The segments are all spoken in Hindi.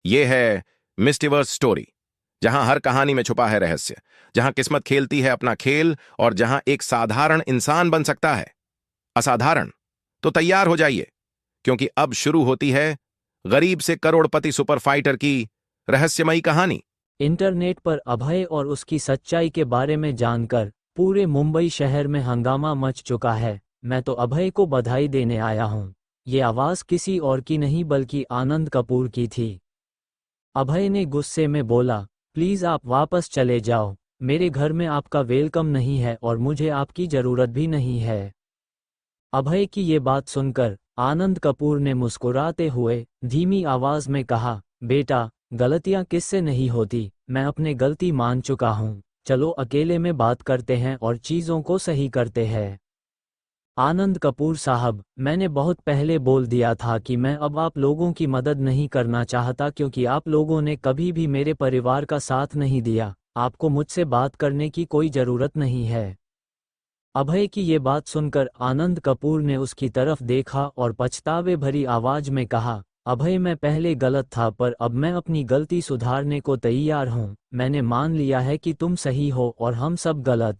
ये है मिस्टीवर्स स्टोरी, जहां हर कहानी में छुपा है रहस्य, जहां किस्मत खेलती है अपना खेल और जहां एक साधारण इंसान बन सकता है असाधारण। तो तैयार हो जाइए, क्योंकि अब शुरू होती है गरीब से करोड़पति सुपर फाइटर की रहस्यमयी कहानी। इंटरनेट पर अभय और उसकी सच्चाई के बारे में जानकर पूरे मुंबई शहर में हंगामा मच चुका है। मैं तो अभय को बधाई देने आया हूँ। ये आवाज़ किसी और की नहीं बल्कि आनंद कपूर की थी। अभय ने गुस्से में बोला, प्लीज़ आप वापस चले जाओ। मेरे घर में आपका वेलकम नहीं है और मुझे आपकी ज़रूरत भी नहीं है। अभय की ये बात सुनकर आनंद कपूर ने मुस्कुराते हुए धीमी आवाज़ में कहा, बेटा, गलतियां किससे नहीं होती। मैं अपने गलती मान चुका हूँ। चलो अकेले में बात करते हैं और चीज़ों को सही करते हैं। आनंद कपूर साहब, मैंने बहुत पहले बोल दिया था कि मैं अब आप लोगों की मदद नहीं करना चाहता, क्योंकि आप लोगों ने कभी भी मेरे परिवार का साथ नहीं दिया। आपको मुझसे बात करने की कोई ज़रूरत नहीं है। अभय की ये बात सुनकर आनंद कपूर ने उसकी तरफ देखा और पछतावे भरी आवाज में कहा, अभय, मैं पहले गलत था, पर अब मैं अपनी गलती सुधारने को तैयार हूँ। मैंने मान लिया है कि तुम सही हो और हम सब गलत।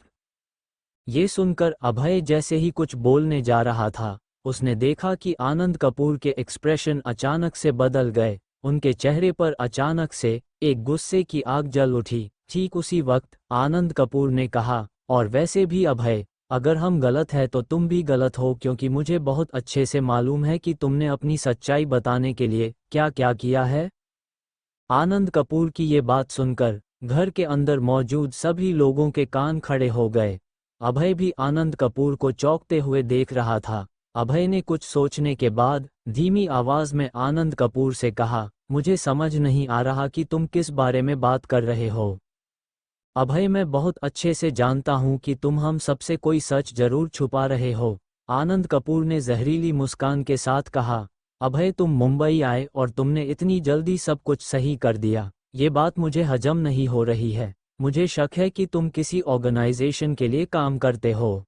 ये सुनकर अभय जैसे ही कुछ बोलने जा रहा था, उसने देखा कि आनंद कपूर के एक्सप्रेशन अचानक से बदल गए। उनके चेहरे पर अचानक से एक गुस्से की आग जल उठी। ठीक उसी वक्त आनंद कपूर ने कहा, और वैसे भी अभय, अगर हम गलत हैं तो तुम भी गलत हो, क्योंकि मुझे बहुत अच्छे से मालूम है कि तुमने अपनी सच्चाई बताने के लिए क्या क्या किया है। आनंद कपूर की ये बात सुनकर घर के अंदर मौजूद सभी लोगों के कान खड़े हो गए। अभय भी आनंद कपूर को चौंकते हुए देख रहा था। अभय ने कुछ सोचने के बाद धीमी आवाज में आनंद कपूर से कहा, मुझे समझ नहीं आ रहा कि तुम किस बारे में बात कर रहे हो। अभय, मैं बहुत अच्छे से जानता हूं कि तुम हम सबसे कोई सच जरूर छुपा रहे हो। आनंद कपूर ने जहरीली मुस्कान के साथ कहा, अभय, तुम मुंबई आए और तुमने इतनी जल्दी सब कुछ सही कर दिया। ये बात मुझे हजम नहीं हो रही है। मुझे शक है कि तुम किसी ऑर्गेनाइजेशन के लिए काम करते हो।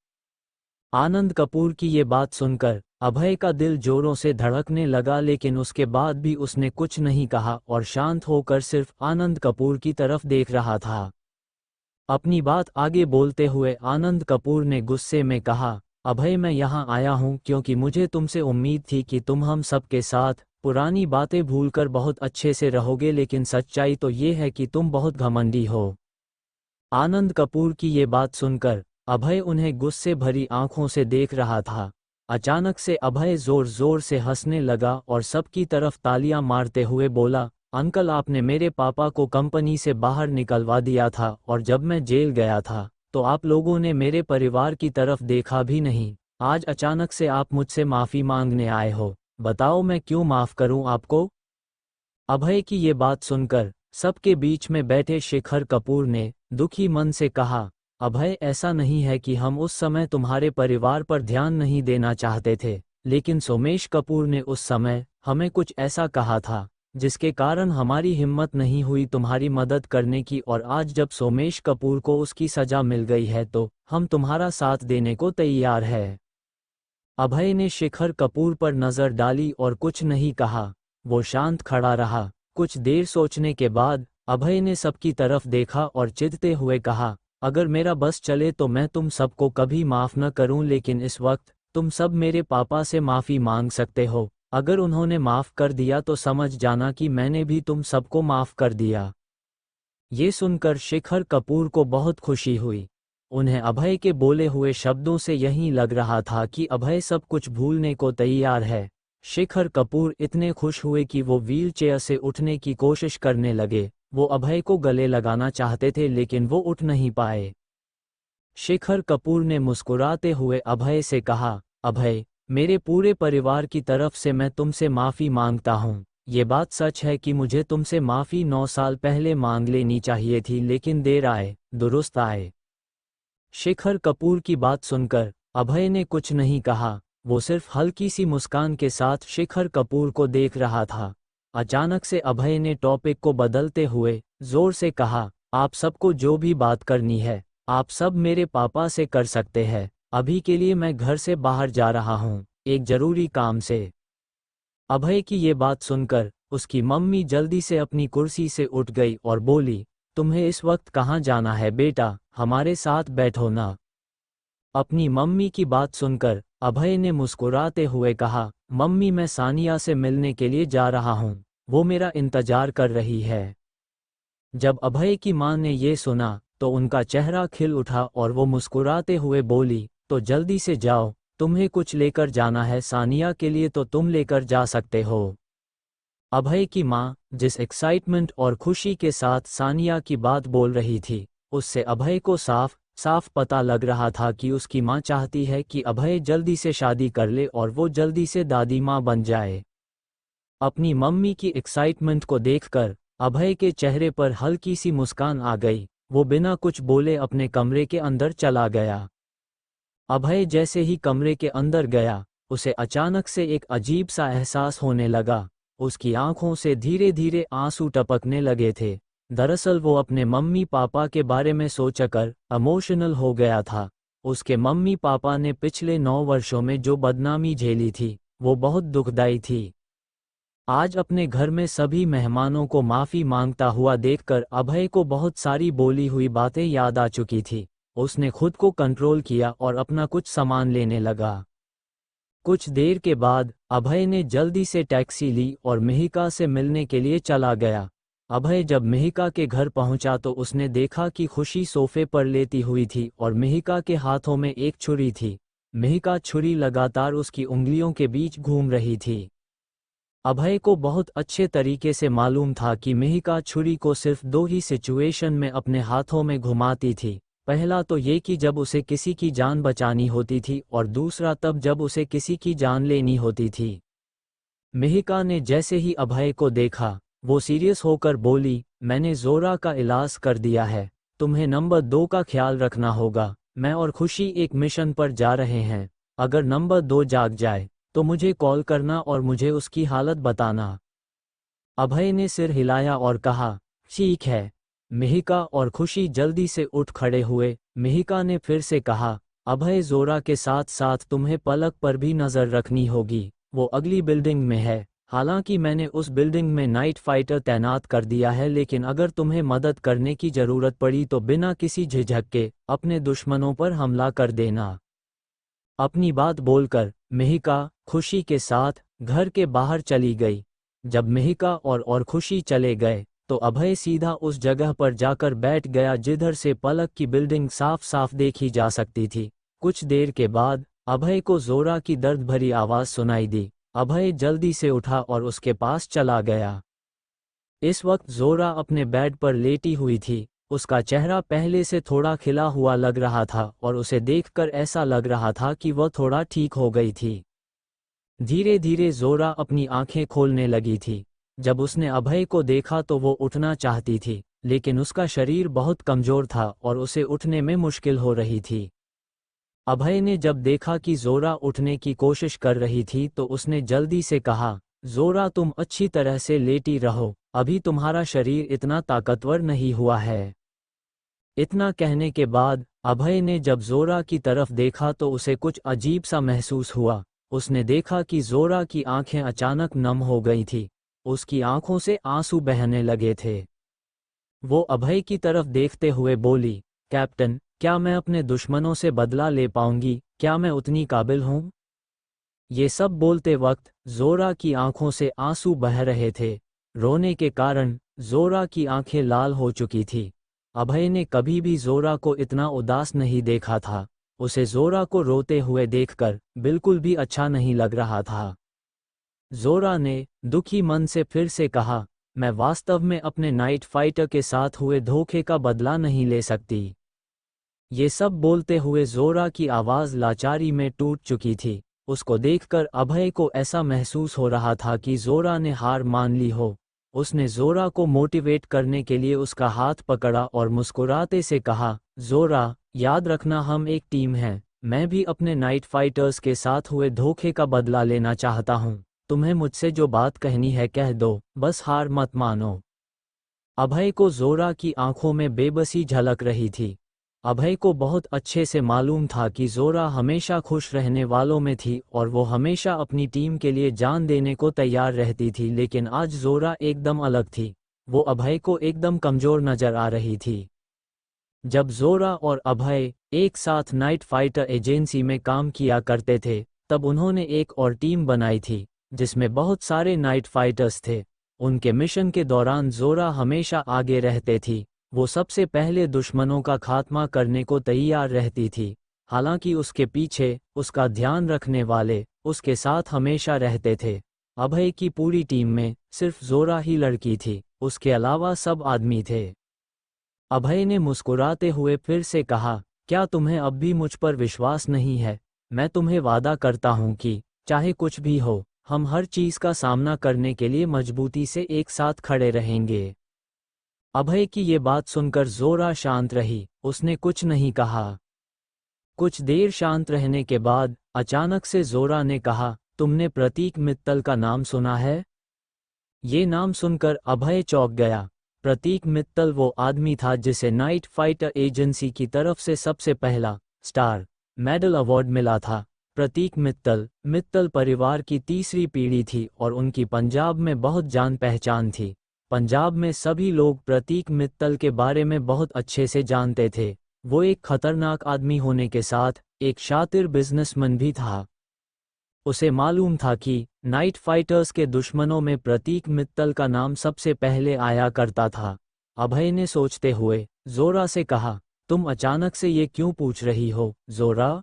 आनंद कपूर की ये बात सुनकर अभय का दिल जोरों से धड़कने लगा, लेकिन उसके बाद भी उसने कुछ नहीं कहा और शांत होकर सिर्फ आनंद कपूर की तरफ देख रहा था। अपनी बात आगे बोलते हुए आनंद कपूर ने गुस्से में कहा, अभय, मैं यहाँ आया हूँ क्योंकि मुझे तुमसे उम्मीद थी कि तुम हम सबके साथ पुरानी बातें भूलकर बहुत अच्छे से रहोगे, लेकिन सच्चाई तो ये है कि तुम बहुत घमंडी हो। आनंद कपूर की ये बात सुनकर अभय उन्हें गुस्से भरी आंखों से देख रहा था। अचानक से अभय जोर जोर से हंसने लगा और सबकी तरफ तालियां मारते हुए बोला, अंकल, आपने मेरे पापा को कंपनी से बाहर निकलवा दिया था और जब मैं जेल गया था तो आप लोगों ने मेरे परिवार की तरफ देखा भी नहीं। आज अचानक से आप मुझसे माफ़ी मांगने आए हो। बताओ, मैं क्यों माफ़ करूं आपको। अभय की ये बात सुनकर सबके बीच में बैठे शेखर कपूर ने दुखी मन से कहा, अभय, ऐसा नहीं है कि हम उस समय तुम्हारे परिवार पर ध्यान नहीं देना चाहते थे, लेकिन सोमेश कपूर ने उस समय हमें कुछ ऐसा कहा था जिसके कारण हमारी हिम्मत नहीं हुई तुम्हारी मदद करने की, और आज जब सोमेश कपूर को उसकी सजा मिल गई है तो हम तुम्हारा साथ देने को तैयार है। अभय ने शेखर कपूर पर नजर डाली और कुछ नहीं कहा। वो शांत खड़ा रहा। कुछ देर सोचने के बाद अभय ने सबकी तरफ देखा और चिढ़ते हुए कहा, अगर मेरा बस चले तो मैं तुम सबको कभी माफ न करूं, लेकिन इस वक्त तुम सब मेरे पापा से माफी मांग सकते हो। अगर उन्होंने माफ कर दिया तो समझ जाना कि मैंने भी तुम सबको माफ कर दिया। ये सुनकर शेखर कपूर को बहुत खुशी हुई। उन्हें अभय के बोले हुए शब्दों से यही लग रहा था कि अभय सब कुछ भूलने को तैयार है। शेखर कपूर इतने खुश हुए कि वो व्हीलचेयर से उठने की कोशिश करने लगे। वो अभय को गले लगाना चाहते थे, लेकिन वो उठ नहीं पाए। शेखर कपूर ने मुस्कुराते हुए अभय से कहा, अभय, मेरे पूरे परिवार की तरफ से मैं तुमसे माफ़ी मांगता हूँ। ये बात सच है कि मुझे तुमसे माफ़ी 9 साल पहले मांग लेनी चाहिए थी, लेकिन देर आए दुरुस्त आए। शेखर कपूर की बात सुनकर अभय ने कुछ नहीं कहा। वो सिर्फ हल्की सी मुस्कान के साथ शेखर कपूर को देख रहा था। अचानक से अभय ने टॉपिक को बदलते हुए जोर से कहा, आप सबको जो भी बात करनी है आप सब मेरे पापा से कर सकते हैं। अभी के लिए मैं घर से बाहर जा रहा हूँ, एक जरूरी काम से। अभय की ये बात सुनकर उसकी मम्मी जल्दी से अपनी कुर्सी से उठ गई और बोली, तुम्हें इस वक्त कहाँ जाना है बेटा, हमारे साथ बैठो ना। अपनी मम्मी की बात सुनकर अभय ने मुस्कुराते हुए कहा, मम्मी मैं सानिया से मिलने के लिए जा रहा हूँ, वो मेरा इंतजार कर रही है। जब अभय की मां ने ये सुना तो उनका चेहरा खिल उठा और वो मुस्कुराते हुए बोली, तो जल्दी से जाओ, तुम्हें कुछ लेकर जाना है सानिया के लिए तो तुम लेकर जा सकते हो। अभय की मां जिस एक्साइटमेंट और खुशी के साथ सानिया की बात बोल रही थी, उससे अभय को साफ साफ पता लग रहा था कि उसकी मां चाहती है कि अभय जल्दी से शादी कर ले और वो जल्दी से दादी मां बन जाए। अपनी मम्मी की एक्साइटमेंट को देखकर अभय के चेहरे पर हल्की सी मुस्कान आ गई। वो बिना कुछ बोले अपने कमरे के अंदर चला गया। अभय जैसे ही कमरे के अंदर गया, उसे अचानक से एक अजीब सा एहसास होने लगा। उसकी आंखों से धीरे धीरे आंसू टपकने लगे थे। दरअसल वो अपने मम्मी पापा के बारे में सोचकर इमोशनल हो गया था। उसके मम्मी पापा ने पिछले 9 वर्षों में जो बदनामी झेली थी, वो बहुत दुखदाई थी। आज अपने घर में सभी मेहमानों को माफ़ी मांगता हुआ देखकर अभय को बहुत सारी बोली हुई बातें याद आ चुकी थी। उसने खुद को कंट्रोल किया और अपना कुछ सामान लेने लगा। कुछ देर के बाद अभय ने जल्दी से टैक्सी ली और मिहिका से मिलने के लिए चला गया। अभय जब मिहिका के घर पहुंचा तो उसने देखा कि खुशी सोफे पर लेटी हुई थी और मिहिका के हाथों में एक छुरी थी। मिहिका छुरी लगातार उसकी उंगलियों के बीच घूम रही थी। अभय को बहुत अच्छे तरीके से मालूम था कि मिहिका छुरी को सिर्फ 2 ही सिचुएशन में अपने हाथों में घुमाती थी। पहला तो ये कि जब उसे किसी की जान बचानी होती थी और दूसरा तब जब उसे किसी की जान लेनी होती थी। मिहिका ने जैसे ही अभय को देखा, वो सीरियस होकर बोली, मैंने जोरा का इलाज कर दिया है, तुम्हें नंबर 2 का ख्याल रखना होगा। मैं और खुशी एक मिशन पर जा रहे हैं। अगर नंबर 2 जाग जाए तो मुझे कॉल करना और मुझे उसकी हालत बताना। अभय ने सिर हिलाया और कहा, ठीक है। मिहिका और खुशी जल्दी से उठ खड़े हुए। मिहिका ने फिर से कहा, अभय जोरा के साथ साथ तुम्हें पलक पर भी नज़र रखनी होगी, वो अगली बिल्डिंग में है। हालांकि मैंने उस बिल्डिंग में नाइट फाइटर तैनात कर दिया है, लेकिन अगर तुम्हें मदद करने की ज़रूरत पड़ी तो बिना किसी झिझक के अपने दुश्मनों पर हमला कर देना। अपनी बात बोलकर मिहिका खुशी के साथ घर के बाहर चली गई। जब मिहिका और खुशी चले गए तो अभय सीधा उस जगह पर जाकर बैठ गया जिधर से पलक की बिल्डिंग साफ साफ देखी जा सकती थी। कुछ देर के बाद अभय को जोरा की दर्द भरी आवाज सुनाई दी। अभय जल्दी से उठा और उसके पास चला गया। इस वक्त जोरा अपने बेड पर लेटी हुई थी। उसका चेहरा पहले से थोड़ा खिला हुआ लग रहा था और उसे देखकर ऐसा लग रहा था कि वह थोड़ा ठीक हो गई थी। धीरे धीरे जोरा अपनी आंखें खोलने लगी थी। जब उसने अभय को देखा तो वो उठना चाहती थी, लेकिन उसका शरीर बहुत कमजोर था और उसे उठने में मुश्किल हो रही थी। अभय ने जब देखा कि जोरा उठने की कोशिश कर रही थी तो उसने जल्दी से कहा, जोरा तुम अच्छी तरह से लेटी रहो, अभी तुम्हारा शरीर इतना ताकतवर नहीं हुआ है। इतना कहने के बाद अभय ने जब जोरा की तरफ देखा तो उसे कुछ अजीब सा महसूस हुआ। उसने देखा कि जोरा की आंखें अचानक नम हो गई थी। उसकी आंखों से आंसू बहने लगे थे। वो अभय की तरफ देखते हुए बोली, कैप्टन, क्या मैं अपने दुश्मनों से बदला ले पाऊंगी? क्या मैं उतनी काबिल हूं? ये सब बोलते वक्त जोरा की आंखों से आंसू बह रहे थे। रोने के कारण जोरा की आंखें लाल हो चुकी थी। अभय ने कभी भी जोरा को इतना उदास नहीं देखा था। उसे जोरा को रोते हुए देखकर बिल्कुल भी अच्छा नहीं लग रहा था। जोरा ने दुखी मन से फिर से कहा, मैं वास्तव में अपने नाइट फाइटर के साथ हुए धोखे का बदला नहीं ले सकती। ये सब बोलते हुए जोरा की आवाज़ लाचारी में टूट चुकी थी। उसको देखकर अभय को ऐसा महसूस हो रहा था कि जोरा ने हार मान ली हो। उसने जोरा को मोटिवेट करने के लिए उसका हाथ पकड़ा और मुस्कुराते से कहा, जोरा, याद रखना हम एक टीम हैं। मैं भी अपने नाइट फाइटर्स के साथ हुए धोखे का बदला लेना चाहता हूँ। तुम्हें मुझसे जो बात कहनी है कह दो, बस हार मत मानो। अभय को जोरा की आंखों में बेबसी झलक रही थी। अभय को बहुत अच्छे से मालूम था कि जोरा हमेशा खुश रहने वालों में थी और वो हमेशा अपनी टीम के लिए जान देने को तैयार रहती थी, लेकिन आज जोरा एकदम अलग थी। वो अभय को एकदम कमजोर नजर आ रही थी। जब जोरा और अभय एक साथ नाइट फाइटर एजेंसी में काम किया करते थे, तब उन्होंने एक और टीम बनाई थी जिसमें बहुत सारे नाइट फाइटर्स थे। उनके मिशन के दौरान जोरा हमेशा आगे रहते थी। वो सबसे पहले दुश्मनों का खात्मा करने को तैयार रहती थी। हालांकि उसके पीछे उसका ध्यान रखने वाले उसके साथ हमेशा रहते थे। अभय की पूरी टीम में सिर्फ जोरा ही लड़की थी, उसके अलावा सब आदमी थे। अभय ने मुस्कुराते हुए फिर से कहा, क्या तुम्हें अब भी मुझ पर विश्वास नहीं है? मैं तुम्हें वादा करता हूं कि चाहे कुछ भी हो, हम हर चीज का सामना करने के लिए मजबूती से एक साथ खड़े रहेंगे। अभय की ये बात सुनकर जोरा शांत रही, उसने कुछ नहीं कहा। कुछ देर शांत रहने के बाद अचानक से जोरा ने कहा, तुमने प्रतीक मित्तल का नाम सुना है? ये नाम सुनकर अभय चौंक गया। प्रतीक मित्तल वो आदमी था जिसे नाइट फाइटर एजेंसी की तरफ से सबसे पहला स्टार मेडल अवार्ड मिला था। प्रतीक मित्तल परिवार की तीसरी पीढ़ी थी और उनकी पंजाब में बहुत जान पहचान थी। पंजाब में सभी लोग प्रतीक मित्तल के बारे में बहुत अच्छे से जानते थे। वो एक खतरनाक आदमी होने के साथ एक शातिर बिजनेसमैन भी था। उसे मालूम था कि नाइट फाइटर्स के दुश्मनों में प्रतीक मित्तल का नाम सबसे पहले आया करता था। अभय ने सोचते हुए जोरा से कहा, तुम अचानक से ये क्यों पूछ रही हो, जोरा?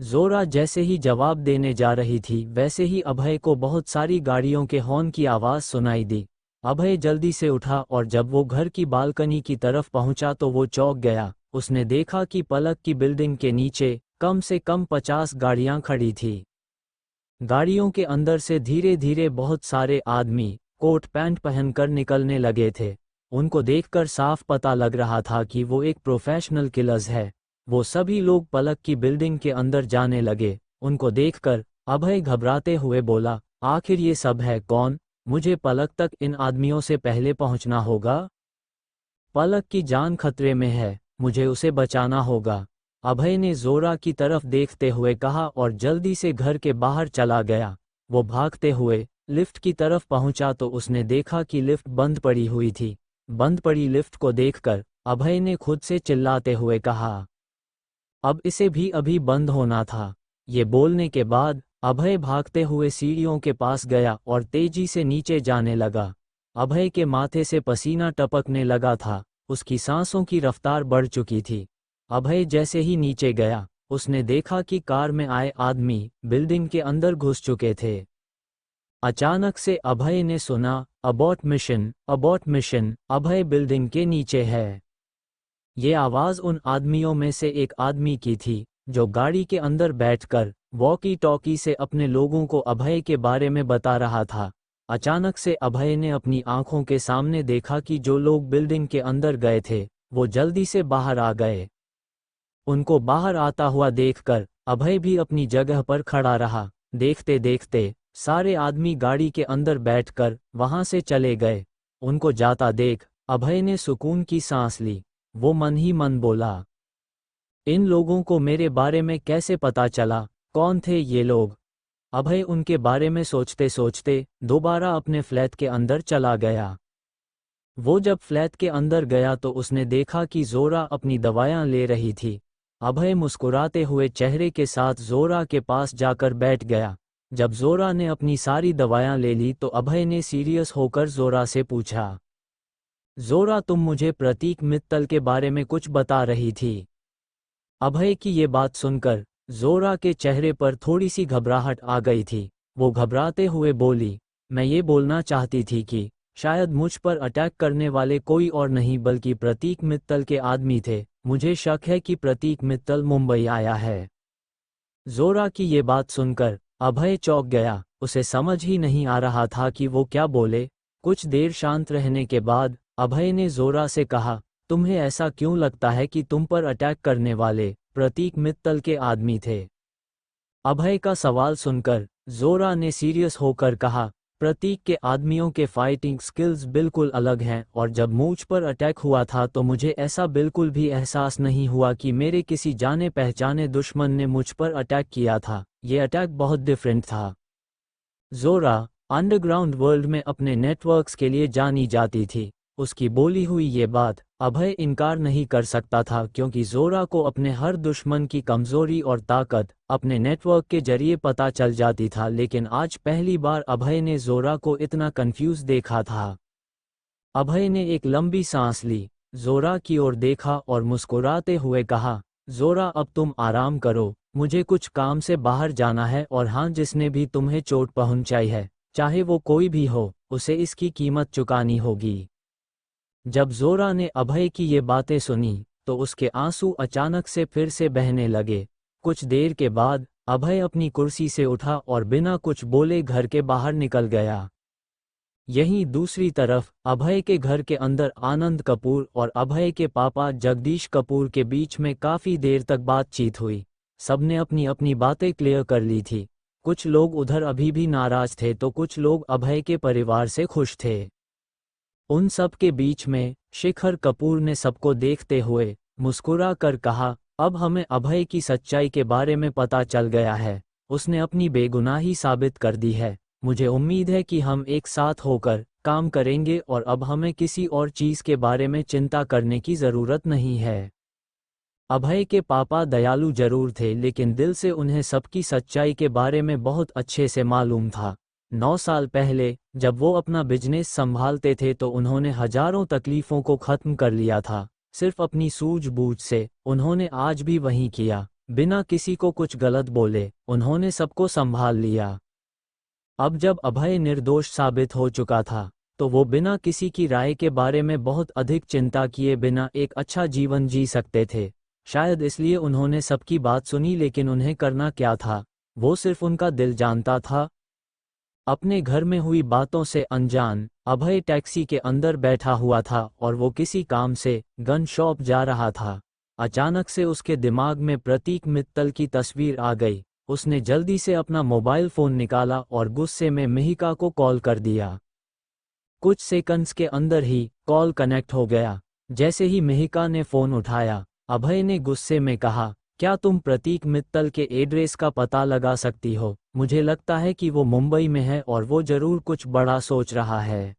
जोरा जैसे ही जवाब देने जा रही थी, वैसे ही अभय को बहुत सारी गाड़ियों के हॉर्न की आवाज़ सुनाई दी। अभय जल्दी से उठा और जब वो घर की बालकनी की तरफ पहुंचा तो वो चौंक गया। उसने देखा कि पलक की बिल्डिंग के नीचे कम से कम 50 गाड़ियां खड़ी थी। गाड़ियों के अंदर से धीरे धीरे बहुत सारे आदमी कोट पैंट पहनकर निकलने लगे थे। उनको देखकर साफ पता लग रहा था कि वो एक प्रोफेशनल किलर्स है। वो सभी लोग पलक की बिल्डिंग के अंदर जाने लगे। उनको देखकर अभय घबराते हुए बोला, आखिर ये सब है कौन? मुझे पलक तक इन आदमियों से पहले पहुंचना होगा। पलक की जान खतरे में है, मुझे उसे बचाना होगा। अभय ने जोरा की तरफ देखते हुए कहा और जल्दी से घर के बाहर चला गया। वो भागते हुए लिफ्ट की तरफ पहुंचा तो उसने देखा कि लिफ्ट बंद पड़ी हुई थी। बंद पड़ी लिफ्ट को देखकर अभय ने खुद से चिल्लाते हुए कहा, अब इसे भी अभी बंद होना था। ये बोलने के बाद अभय भागते हुए सीढ़ियों के पास गया और तेजी से नीचे जाने लगा। अभय के माथे से पसीना टपकने लगा था, उसकी सांसों की रफ्तार बढ़ चुकी थी। अभय जैसे ही नीचे गया, उसने देखा कि कार में आए आदमी बिल्डिंग के अंदर घुस चुके थे। अचानक से अभय ने सुना, अबॉर्ट मिशन, अभय बिल्डिंग के नीचे है। ये आवाज़ उन आदमियों में से एक आदमी की थी जो गाड़ी के अंदर बैठकर वॉकी टॉकी से अपने लोगों को अभय के बारे में बता रहा था। अचानक से अभय ने अपनी आंखों के सामने देखा कि जो लोग बिल्डिंग के अंदर गए थे वो जल्दी से बाहर आ गए। उनको बाहर आता हुआ देखकर अभय भी अपनी जगह पर खड़ा रहा। देखते देखते सारे आदमी गाड़ी के अंदर बैठकर वहां से चले गए। उनको जाता देख अभय ने सुकून की सांस ली। वो मन ही मन बोला, इन लोगों को मेरे बारे में कैसे पता चला? कौन थे ये लोग? अभय उनके बारे में सोचते सोचते दोबारा अपने फ्लैट के अंदर चला गया। वो जब फ्लैट के अंदर गया तो उसने देखा कि जोरा अपनी दवाइयां ले रही थी। अभय मुस्कुराते हुए चेहरे के साथ जोरा के पास जाकर बैठ गया। जब जोरा ने अपनी सारी दवाइयां ले ली तो अभय ने सीरियस होकर जोरा से पूछा, जोरा तुम मुझे प्रतीक मित्तल के बारे में कुछ बता रही थी? अभय की ये बात सुनकर जोरा के चेहरे पर थोड़ी सी घबराहट आ गई थी। वो घबराते हुए बोली, मैं ये बोलना चाहती थी कि शायद मुझ पर अटैक करने वाले कोई और नहीं बल्कि प्रतीक मित्तल के आदमी थे। मुझे शक है कि प्रतीक मित्तल मुंबई आया है। जोरा की ये बात सुनकर अभय चौंक गया। उसे समझ ही नहीं आ रहा था कि वो क्या बोले। कुछ देर शांत रहने के बाद अभय ने जोरा से कहा, तुम्हें ऐसा क्यों लगता है कि तुम पर अटैक करने वाले प्रतीक मित्तल के आदमी थे? अभय का सवाल सुनकर जोरा ने सीरियस होकर कहा, प्रतीक के आदमियों के फाइटिंग स्किल्स बिल्कुल अलग हैं और जब मुझ पर अटैक हुआ था तो मुझे ऐसा बिल्कुल भी एहसास नहीं हुआ कि मेरे किसी जाने पहचाने दुश्मन ने मुझ पर अटैक किया था। ये अटैक बहुत डिफरेंट था। जोरा अंडरग्राउंड वर्ल्ड में अपने नेटवर्क्स के लिए जानी जाती थी। उसकी बोली हुई ये बात अभय इनकार नहीं कर सकता था, क्योंकि जोरा को अपने हर दुश्मन की कमजोरी और ताकत अपने नेटवर्क के जरिए पता चल जाती था। लेकिन आज पहली बार अभय ने जोरा को इतना कंफ्यूज देखा था। अभय ने एक लंबी सांस ली, जोरा की ओर देखा और मुस्कुराते हुए कहा, जोरा अब तुम आराम करो, मुझे कुछ काम से बाहर जाना है और हाँ, जिसने भी तुम्हें चोट पहुंचाई है, चाहे वो कोई भी हो, उसे इसकी कीमत चुकानी होगी। जब जोरा ने अभय की ये बातें सुनी तो उसके आंसू अचानक से फिर से बहने लगे। कुछ देर के बाद अभय अपनी कुर्सी से उठा और बिना कुछ बोले घर के बाहर निकल गया। यहीं दूसरी तरफ अभय के घर के अंदर आनंद कपूर और अभय के पापा जगदीश कपूर के बीच में काफी देर तक बातचीत हुई। सबने अपनी अपनी बातें क्लियर कर ली थी। कुछ लोग उधर अभी भी नाराज थे तो कुछ लोग अभय के परिवार से खुश थे। उन सब के बीच में शिखर कपूर ने सबको देखते हुए मुस्कुरा कर कहा, अब हमें अभय की सच्चाई के बारे में पता चल गया है। उसने अपनी बेगुनाही साबित कर दी है। मुझे उम्मीद है कि हम एक साथ होकर काम करेंगे और अब हमें किसी और चीज के बारे में चिंता करने की जरूरत नहीं है। अभय के पापा दयालु जरूर थे, लेकिन दिल से उन्हें सबकी सच्चाई के बारे में बहुत अच्छे से मालूम था। 9 साल पहले जब वो अपना बिजनेस संभालते थे तो उन्होंने हजारों तकलीफों को खत्म कर लिया था। सिर्फ अपनी सूझबूझ से उन्होंने आज भी वही किया। बिना किसी को कुछ गलत बोले उन्होंने सबको संभाल लिया। अब जब अभय निर्दोष साबित हो चुका था तो वो बिना किसी की राय के बारे में बहुत अधिक चिंता किए बिना एक अच्छा जीवन जी सकते थे। शायद इसलिए उन्होंने सबकी बात सुनी, लेकिन उन्हें करना क्या था, वो सिर्फ उनका दिल जानता था। अपने घर में हुई बातों से अनजान अभय टैक्सी के अंदर बैठा हुआ था और वो किसी काम से गन शॉप जा रहा था। अचानक से उसके दिमाग में प्रतीक मित्तल की तस्वीर आ गई। उसने जल्दी से अपना मोबाइल फोन निकाला और गुस्से में मिहिका को कॉल कर दिया। कुछ सेकंड्स के अंदर ही कॉल कनेक्ट हो गया। जैसे ही मिहिका ने फोन उठाया, अभय ने गुस्से में कहा, क्या तुम प्रतीक मित्तल के एड्रेस का पता लगा सकती हो? मुझे लगता है कि वो मुंबई में है और वो जरूर कुछ बड़ा सोच रहा है।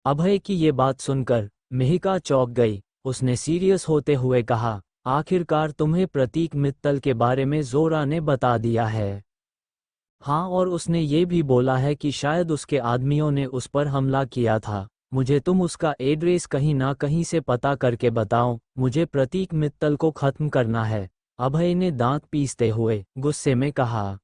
अभय की ये बात सुनकर मिहिका चौंक गई। उसने सीरियस होते हुए कहा, आखिरकार तुम्हें प्रतीक मित्तल के बारे में जोरा ने बता दिया है? हाँ, और उसने ये भी बोला है कि शायद उसके आदमियों ने उस पर हमला किया था। मुझे तुम उसका एड्रेस कहीं ना कहीं से पता करके बताओ। मुझे प्रतीक मित्तल को खत्म करना है, अभय ने दांत पीसते हुए गुस्से में कहा।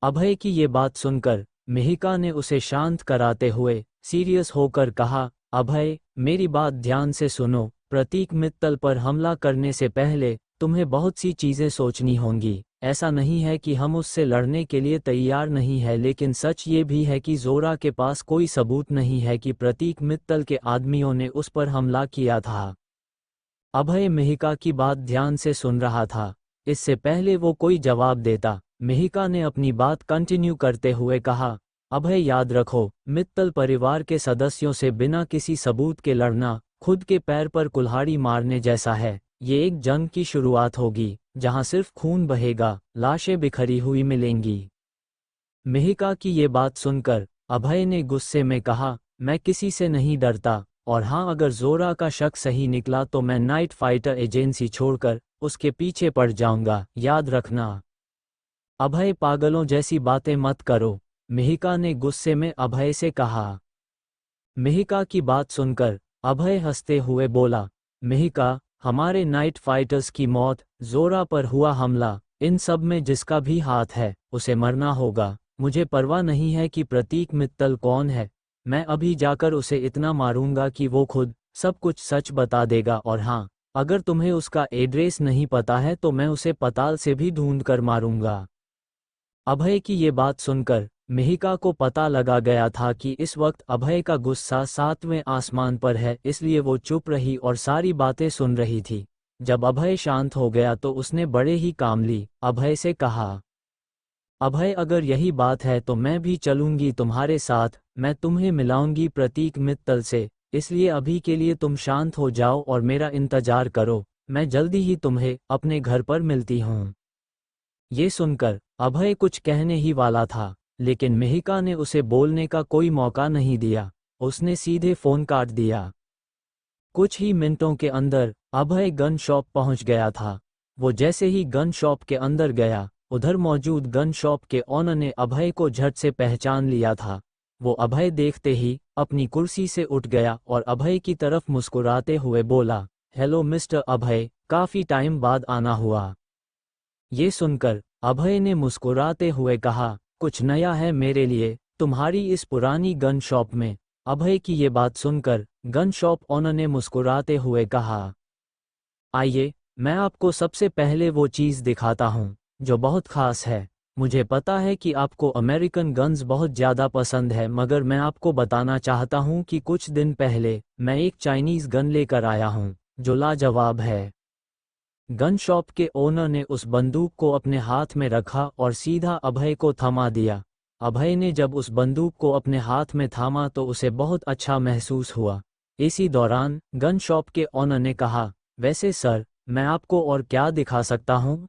अभय की ये बात सुनकर मिहिका ने उसे शांत कराते हुए सीरियस होकर कहा, अभय मेरी बात ध्यान से सुनो। प्रतीक मित्तल पर हमला करने से पहले तुम्हें बहुत सी चीजें सोचनी होंगी। ऐसा नहीं है कि हम उससे लड़ने के लिए तैयार नहीं है, लेकिन सच ये भी है कि जोरा के पास कोई सबूत नहीं है कि प्रतीक मित्तल के आदमियों ने उस पर हमला किया था। अभय मिहिका की बात ध्यान से सुन रहा था। इससे पहले वो कोई जवाब देता, मिहिका ने अपनी बात कंटिन्यू करते हुए कहा, अभय याद रखो, मित्तल परिवार के सदस्यों से बिना किसी सबूत के लड़ना खुद के पैर पर कुल्हाड़ी मारने जैसा है। ये एक जंग की शुरुआत होगी जहां सिर्फ खून बहेगा, लाशें बिखरी हुई मिलेंगी। मिहिका की ये बात सुनकर अभय ने गुस्से में कहा, मैं किसी से नहीं डरता, और हाँ, अगर जोरा का शक सही निकला तो मैं नाइट फाइटर एजेंसी छोड़कर उसके पीछे पड़ जाऊंगा, याद रखना। अभय पागलों जैसी बातें मत करो, मिहिका ने गुस्से में अभय से कहा। मिहिका की बात सुनकर अभय हंसते हुए बोला, मिहिका, हमारे नाइट फाइटर्स की मौत, जोरा पर हुआ हमला, इन सब में जिसका भी हाथ है उसे मरना होगा। मुझे परवाह नहीं है कि प्रतीक मित्तल कौन है। मैं अभी जाकर उसे इतना मारूंगा कि वो खुद सब कुछ सच बता देगा। और हाँ, अगर तुम्हें उसका एड्रेस नहीं पता है तो मैं उसे पताल से भी ढूंढ कर मारूंगा। अभय की ये बात सुनकर मिहिका को पता लगा गया था कि इस वक्त अभय का गुस्सा 7वें आसमान पर है, इसलिए वो चुप रही और सारी बातें सुन रही थी। जब अभय शांत हो गया तो उसने बड़े ही कामली अभय से कहा, अभय, अगर यही बात है तो मैं भी चलूंगी तुम्हारे साथ। मैं तुम्हें मिलाऊंगी प्रतीक मित्तल से, इसलिए अभी के लिए तुम शांत हो जाओ और मेरा इंतजार करो। मैं जल्दी ही तुम्हें अपने घर पर मिलती हूँ। ये सुनकर अभय कुछ कहने ही वाला था, लेकिन मिहिका ने उसे बोलने का कोई मौका नहीं दिया। उसने सीधे फोन काट दिया। कुछ ही मिनटों के अंदर अभय गन शॉप पहुंच गया था। वो जैसे ही गन शॉप के अंदर गया, उधर मौजूद गन शॉप के ओनर ने अभय को झट से पहचान लिया था। वो अभय देखते ही अपनी कुर्सी से उठ गया और अभय की तरफ मुस्कुराते हुए बोला, हेलो मिस्टर अभय, काफी टाइम बाद आना हुआ। ये सुनकर अभय ने मुस्कुराते हुए कहा, कुछ नया है मेरे लिए तुम्हारी इस पुरानी गन शॉप में? अभय की ये बात सुनकर गन शॉप ओनर ने मुस्कुराते हुए कहा, आइए, मैं आपको सबसे पहले वो चीज़ दिखाता हूँ जो बहुत खास है। मुझे पता है कि आपको अमेरिकन गन्स बहुत ज़्यादा पसंद है, मगर मैं आपको बताना चाहता हूँ कि कुछ दिन पहले मैं एक चाइनीज़ गन लेकर आया हूँ जो लाजवाब है। गन शॉप के ओनर ने उस बंदूक को अपने हाथ में रखा और सीधा अभय को थमा दिया। अभय ने जब उस बंदूक को अपने हाथ में थामा तो उसे बहुत अच्छा महसूस हुआ। इसी दौरान गन शॉप के ओनर ने कहा, वैसे सर, मैं आपको और क्या दिखा सकता हूँ?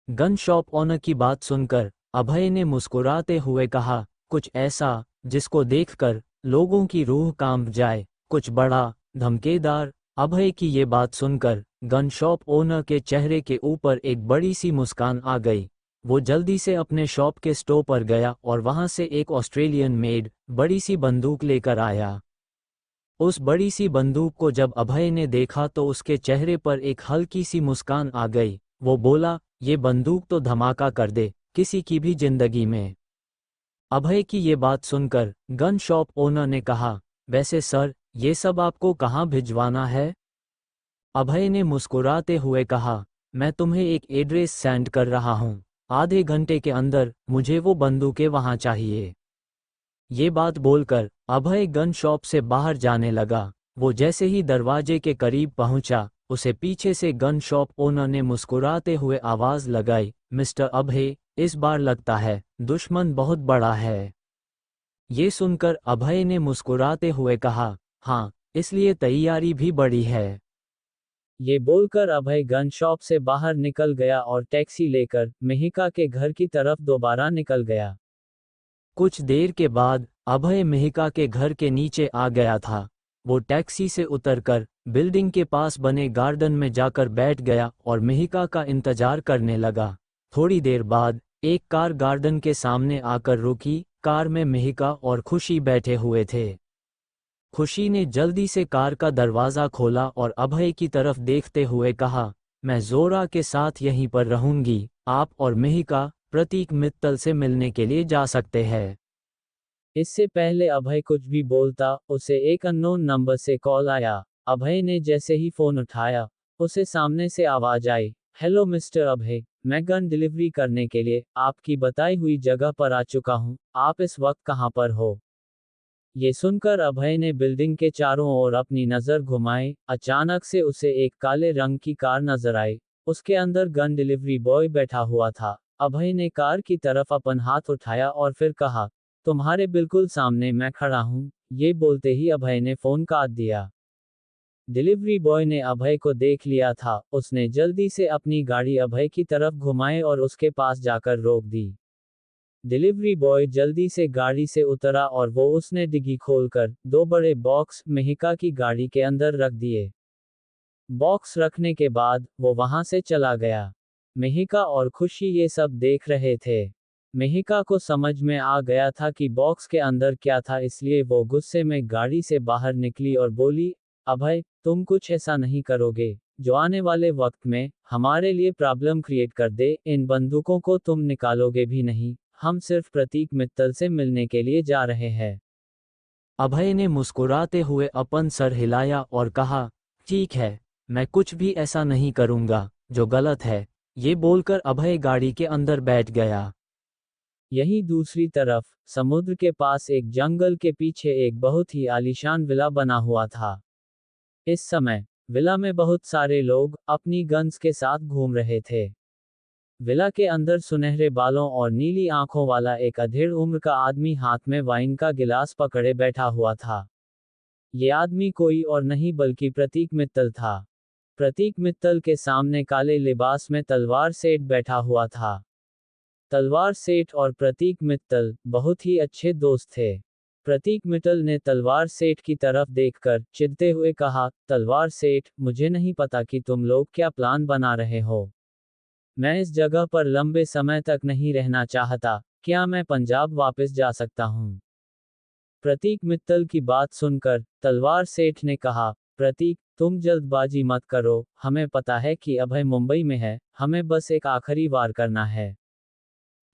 गन शॉप ओनर की बात सुनकर अभय ने मुस्कुराते हुए कहा, कुछ ऐसा जिसको देखकर लोगों की रूह कांप जाए, कुछ बड़ा, धमकेदार। अभय की ये बात सुनकर गन शॉप ओनर के चेहरे के ऊपर एक बड़ी सी मुस्कान आ गई। वो जल्दी से अपने शॉप के स्टोर पर गया और वहां से एक ऑस्ट्रेलियन मेड बड़ी सी बंदूक लेकर आया। उस बड़ी सी बंदूक को जब अभय ने देखा तो उसके चेहरे पर एक हल्की सी मुस्कान आ गई। वो बोला, ये बंदूक तो धमाका कर दे किसी की भी जिंदगी में। अभय की ये बात सुनकर गन शॉप ओनर ने कहा, वैसे सर, ये सब आपको कहाँ भिजवाना है? अभय ने मुस्कुराते हुए कहा, मैं तुम्हें एक एड्रेस सेंड कर रहा हूँ। आधे घंटे के अंदर मुझे वो बंदूकें वहाँ चाहिए। ये बात बोलकर अभय गन शॉप से बाहर जाने लगा। वो जैसे ही दरवाजे के करीब पहुंचा, उसे पीछे से गन शॉप ओनर ने मुस्कुराते हुए आवाज लगाई, मिस्टर अभय, इस बार लगता है दुश्मन बहुत बड़ा है। ये सुनकर अभय ने मुस्कुराते हुए कहा, हाँ, इसलिए तैयारी भी बड़ी है। ये बोलकर अभय गन शॉप से बाहर निकल गया और टैक्सी लेकर मिहिका के घर की तरफ दोबारा निकल गया। कुछ देर के बाद अभय मिहिका के घर के नीचे आ गया था। वो टैक्सी से उतरकर बिल्डिंग के पास बने गार्डन में जाकर बैठ गया और मिहिका का इंतजार करने लगा। थोड़ी देर बाद एक कार गार्डन के सामने आकर रुकी। कार में मिहिका और खुशी बैठे हुए थे। खुशी ने जल्दी से कार का दरवाज़ा खोला और अभय की तरफ देखते हुए कहा, मैं जोरा के साथ यहीं पर रहूंगी। आप और मिहिका प्रतीक मित्तल से मिलने के लिए जा सकते हैं। इससे पहले अभय कुछ भी बोलता, उसे एक अननोन नंबर से कॉल आया। अभय ने जैसे ही फोन उठाया, उसे सामने से आवाज आई, हेलो मिस्टर अभय, मैं गन डिलीवरी करने के लिए आपकी बताई हुई जगह पर आ चुका हूँ। आप इस वक्त कहाँ पर हो? ये सुनकर अभय ने बिल्डिंग के चारों ओर अपनी नजर घुमाई। अचानक से उसे एक काले रंग की कार नजर आई। उसके अंदर गन डिलीवरी बॉय बैठा हुआ था। अभय ने कार की तरफ अपन हाथ उठाया और फिर कहा, तुम्हारे बिल्कुल सामने मैं खड़ा हूँ। ये बोलते ही अभय ने फोन काट दिया। डिलीवरी बॉय ने अभय को देख लिया था। उसने जल्दी से अपनी गाड़ी अभय की तरफ घुमाई और उसके पास जाकर रोक दी। डिलीवरी बॉय जल्दी से गाड़ी से उतरा और वो उसने डिग्गी खोलकर दो बड़े बॉक्स मिहिका की गाड़ी के अंदर रख दिए। बॉक्स रखने के बाद वो वहां से चला गया। मिहिका और खुशी ये सब देख रहे थे। मिहिका को समझ में आ गया था कि बॉक्स के अंदर क्या था, इसलिए वो गुस्से में गाड़ी से बाहर निकली और बोली, अभय, तुम कुछ ऐसा नहीं करोगे जो आने वाले वक्त में हमारे लिए प्रॉब्लम क्रिएट कर दे। इन बंदूकों को तुम निकालोगे भी नहीं। हम सिर्फ प्रतीक मित्तल से मिलने के लिए जा रहे हैं। अभय ने मुस्कुराते हुए अपन सर हिलाया और कहा, ठीक है, मैं कुछ भी ऐसा नहीं करूंगा जो गलत है। ये बोलकर अभय गाड़ी के अंदर बैठ गया। यहीं दूसरी तरफ समुद्र के पास एक जंगल के पीछे एक बहुत ही आलीशान विला बना हुआ था। इस समय विला में बहुत सारे लोग अपनी गन्स के साथ घूम रहे थे। विला के अंदर सुनहरे बालों और नीली आंखों वाला एक अधेड़ उम्र का आदमी हाथ में वाइन का गिलास पकड़े बैठा हुआ था। ये आदमी कोई और नहीं बल्कि प्रतीक मित्तल था। प्रतीक मित्तल के सामने काले लिबास में तलवार सेठ बैठा हुआ था। तलवार सेठ और प्रतीक मित्तल बहुत ही अच्छे दोस्त थे। प्रतीक मित्तल ने तलवार सेठ की तरफ देखकर चिढ़ते हुए कहा, तलवार सेठ, मुझे नहीं पता कि तुम लोग क्या प्लान बना रहे हो। मैं इस जगह पर लंबे समय तक नहीं रहना चाहता, क्या मैं पंजाब वापस जा सकता हूँ? प्रतीक मित्तल की बात सुनकर तलवार सेठ ने कहा, प्रतीक, तुम जल्दबाजी मत करो, हमें पता है कि अभय मुंबई में है, हमें बस एक आखिरी वार करना है।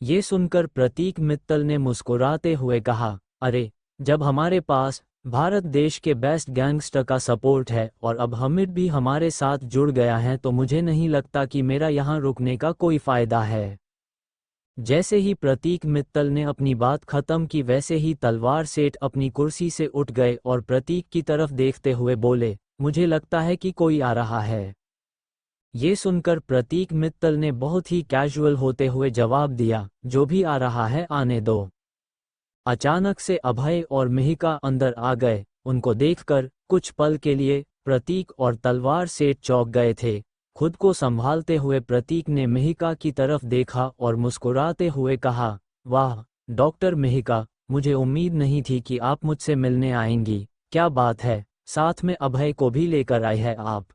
ये सुनकर प्रतीक मित्तल ने मुस्कुराते हुए कहा, अरे, जब हमारे पास भारत देश के बेस्ट गैंगस्टर का सपोर्ट है और अब हामिद भी हमारे साथ जुड़ गया है तो मुझे नहीं लगता कि मेरा यहाँ रुकने का कोई फायदा है। जैसे ही प्रतीक मित्तल ने अपनी बात खत्म की वैसे ही तलवार सेठ अपनी कुर्सी से उठ गए और प्रतीक की तरफ देखते हुए बोले, मुझे लगता है कि कोई आ रहा है। ये सुनकर प्रतीक मित्तल ने बहुत ही कैजुअल होते हुए जवाब दिया, जो भी आ रहा है आने दो। अचानक से अभय और मिहिका अंदर आ गए। उनको देखकर कुछ पल के लिए प्रतीक और तलवार सेठ चौंक गए थे। खुद को संभालते हुए प्रतीक ने मिहिका की तरफ देखा और मुस्कुराते हुए कहा, वाह डॉक्टर मिहिका, मुझे उम्मीद नहीं थी कि आप मुझसे मिलने आएंगी। क्या बात है, साथ में अभय को भी लेकर आए हैं आप।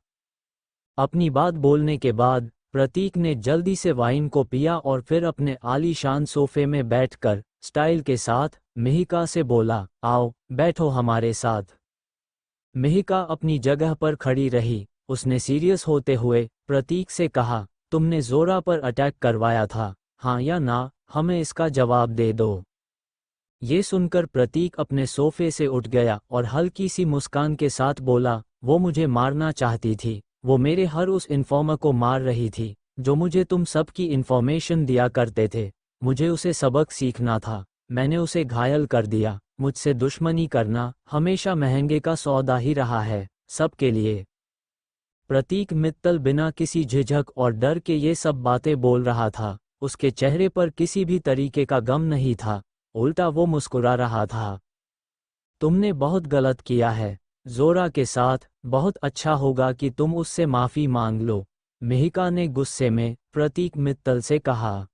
अपनी बात बोलने के बाद प्रतीक ने जल्दी से वाइन को पिया और फिर अपने आलीशान सोफे में बैठकर स्टाइल के साथ मिहिका से बोला, आओ बैठो हमारे साथ। मिहिका अपनी जगह पर खड़ी रही। उसने सीरियस होते हुए प्रतीक से कहा, तुमने जोरा पर अटैक करवाया था, हाँ या ना, हमें इसका जवाब दे दो। ये सुनकर प्रतीक अपने सोफे से उठ गया और हल्की सी मुस्कान के साथ बोला, वो मुझे मारना चाहती थी, वो मेरे हर उस इन्फॉर्मर को मार रही थी जो मुझे तुम सबकी इन्फॉर्मेशन दिया करते थे। मुझे उसे सबक सीखना था, मैंने उसे घायल कर दिया। मुझसे दुश्मनी करना हमेशा महंगे का सौदा ही रहा है, सबके लिए। प्रतीक मित्तल बिना किसी झिझक और डर के ये सब बातें बोल रहा था। उसके चेहरे पर किसी भी तरीके का गम नहीं था, उल्टा वो मुस्कुरा रहा था। तुमने बहुत गलत किया है जोरा के साथ, बहुत अच्छा होगा कि तुम उससे माफी मांग लो, मिहिका ने गुस्से में प्रतीक मित्तल से कहा।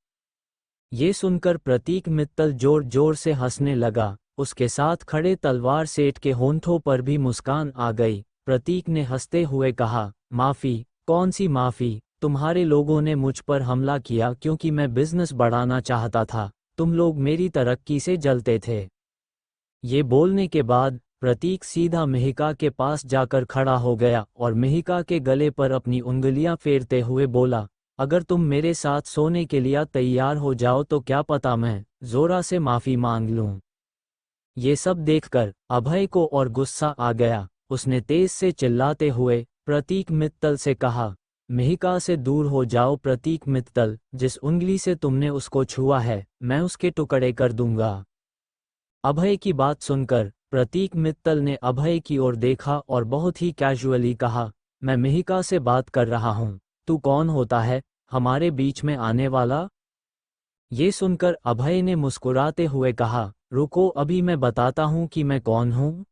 ये सुनकर प्रतीक मित्तल जोर जोर से हंसने लगा। उसके साथ खड़े तलवार सेठ के होंठों पर भी मुस्कान आ गई। प्रतीक ने हंसते हुए कहा, माफी? कौन सी माफी? तुम्हारे लोगों ने मुझ पर हमला किया क्योंकि मैं बिजनेस बढ़ाना चाहता था, तुम लोग मेरी तरक्की से जलते थे। ये बोलने के बाद प्रतीक सीधा मिहिका के पास जाकर खड़ा हो गया और मिहिका के गले पर अपनी उंगलियां फेरते हुए बोला, अगर तुम मेरे साथ सोने के लिए तैयार हो जाओ तो क्या पता मैं जोरा से माफी मांग लूं। ये सब देखकर अभय को और गुस्सा आ गया। उसने तेज से चिल्लाते हुए प्रतीक मित्तल से कहा, मिहिका से दूर हो जाओ प्रतीक मित्तल, जिस उंगली से तुमने उसको छुआ है मैं उसके टुकड़े कर दूंगा। अभय की बात सुनकर प्रतीक मित्तल ने अभय की ओर देखा और बहुत ही कैजुअली कहा, मैं मिहिका से बात कर रहा हूँ, तू कौन होता है हमारे बीच में आने वाला? ये सुनकर अभय ने मुस्कुराते हुए कहा, रुको अभी मैं बताता हूँ कि मैं कौन हूँ।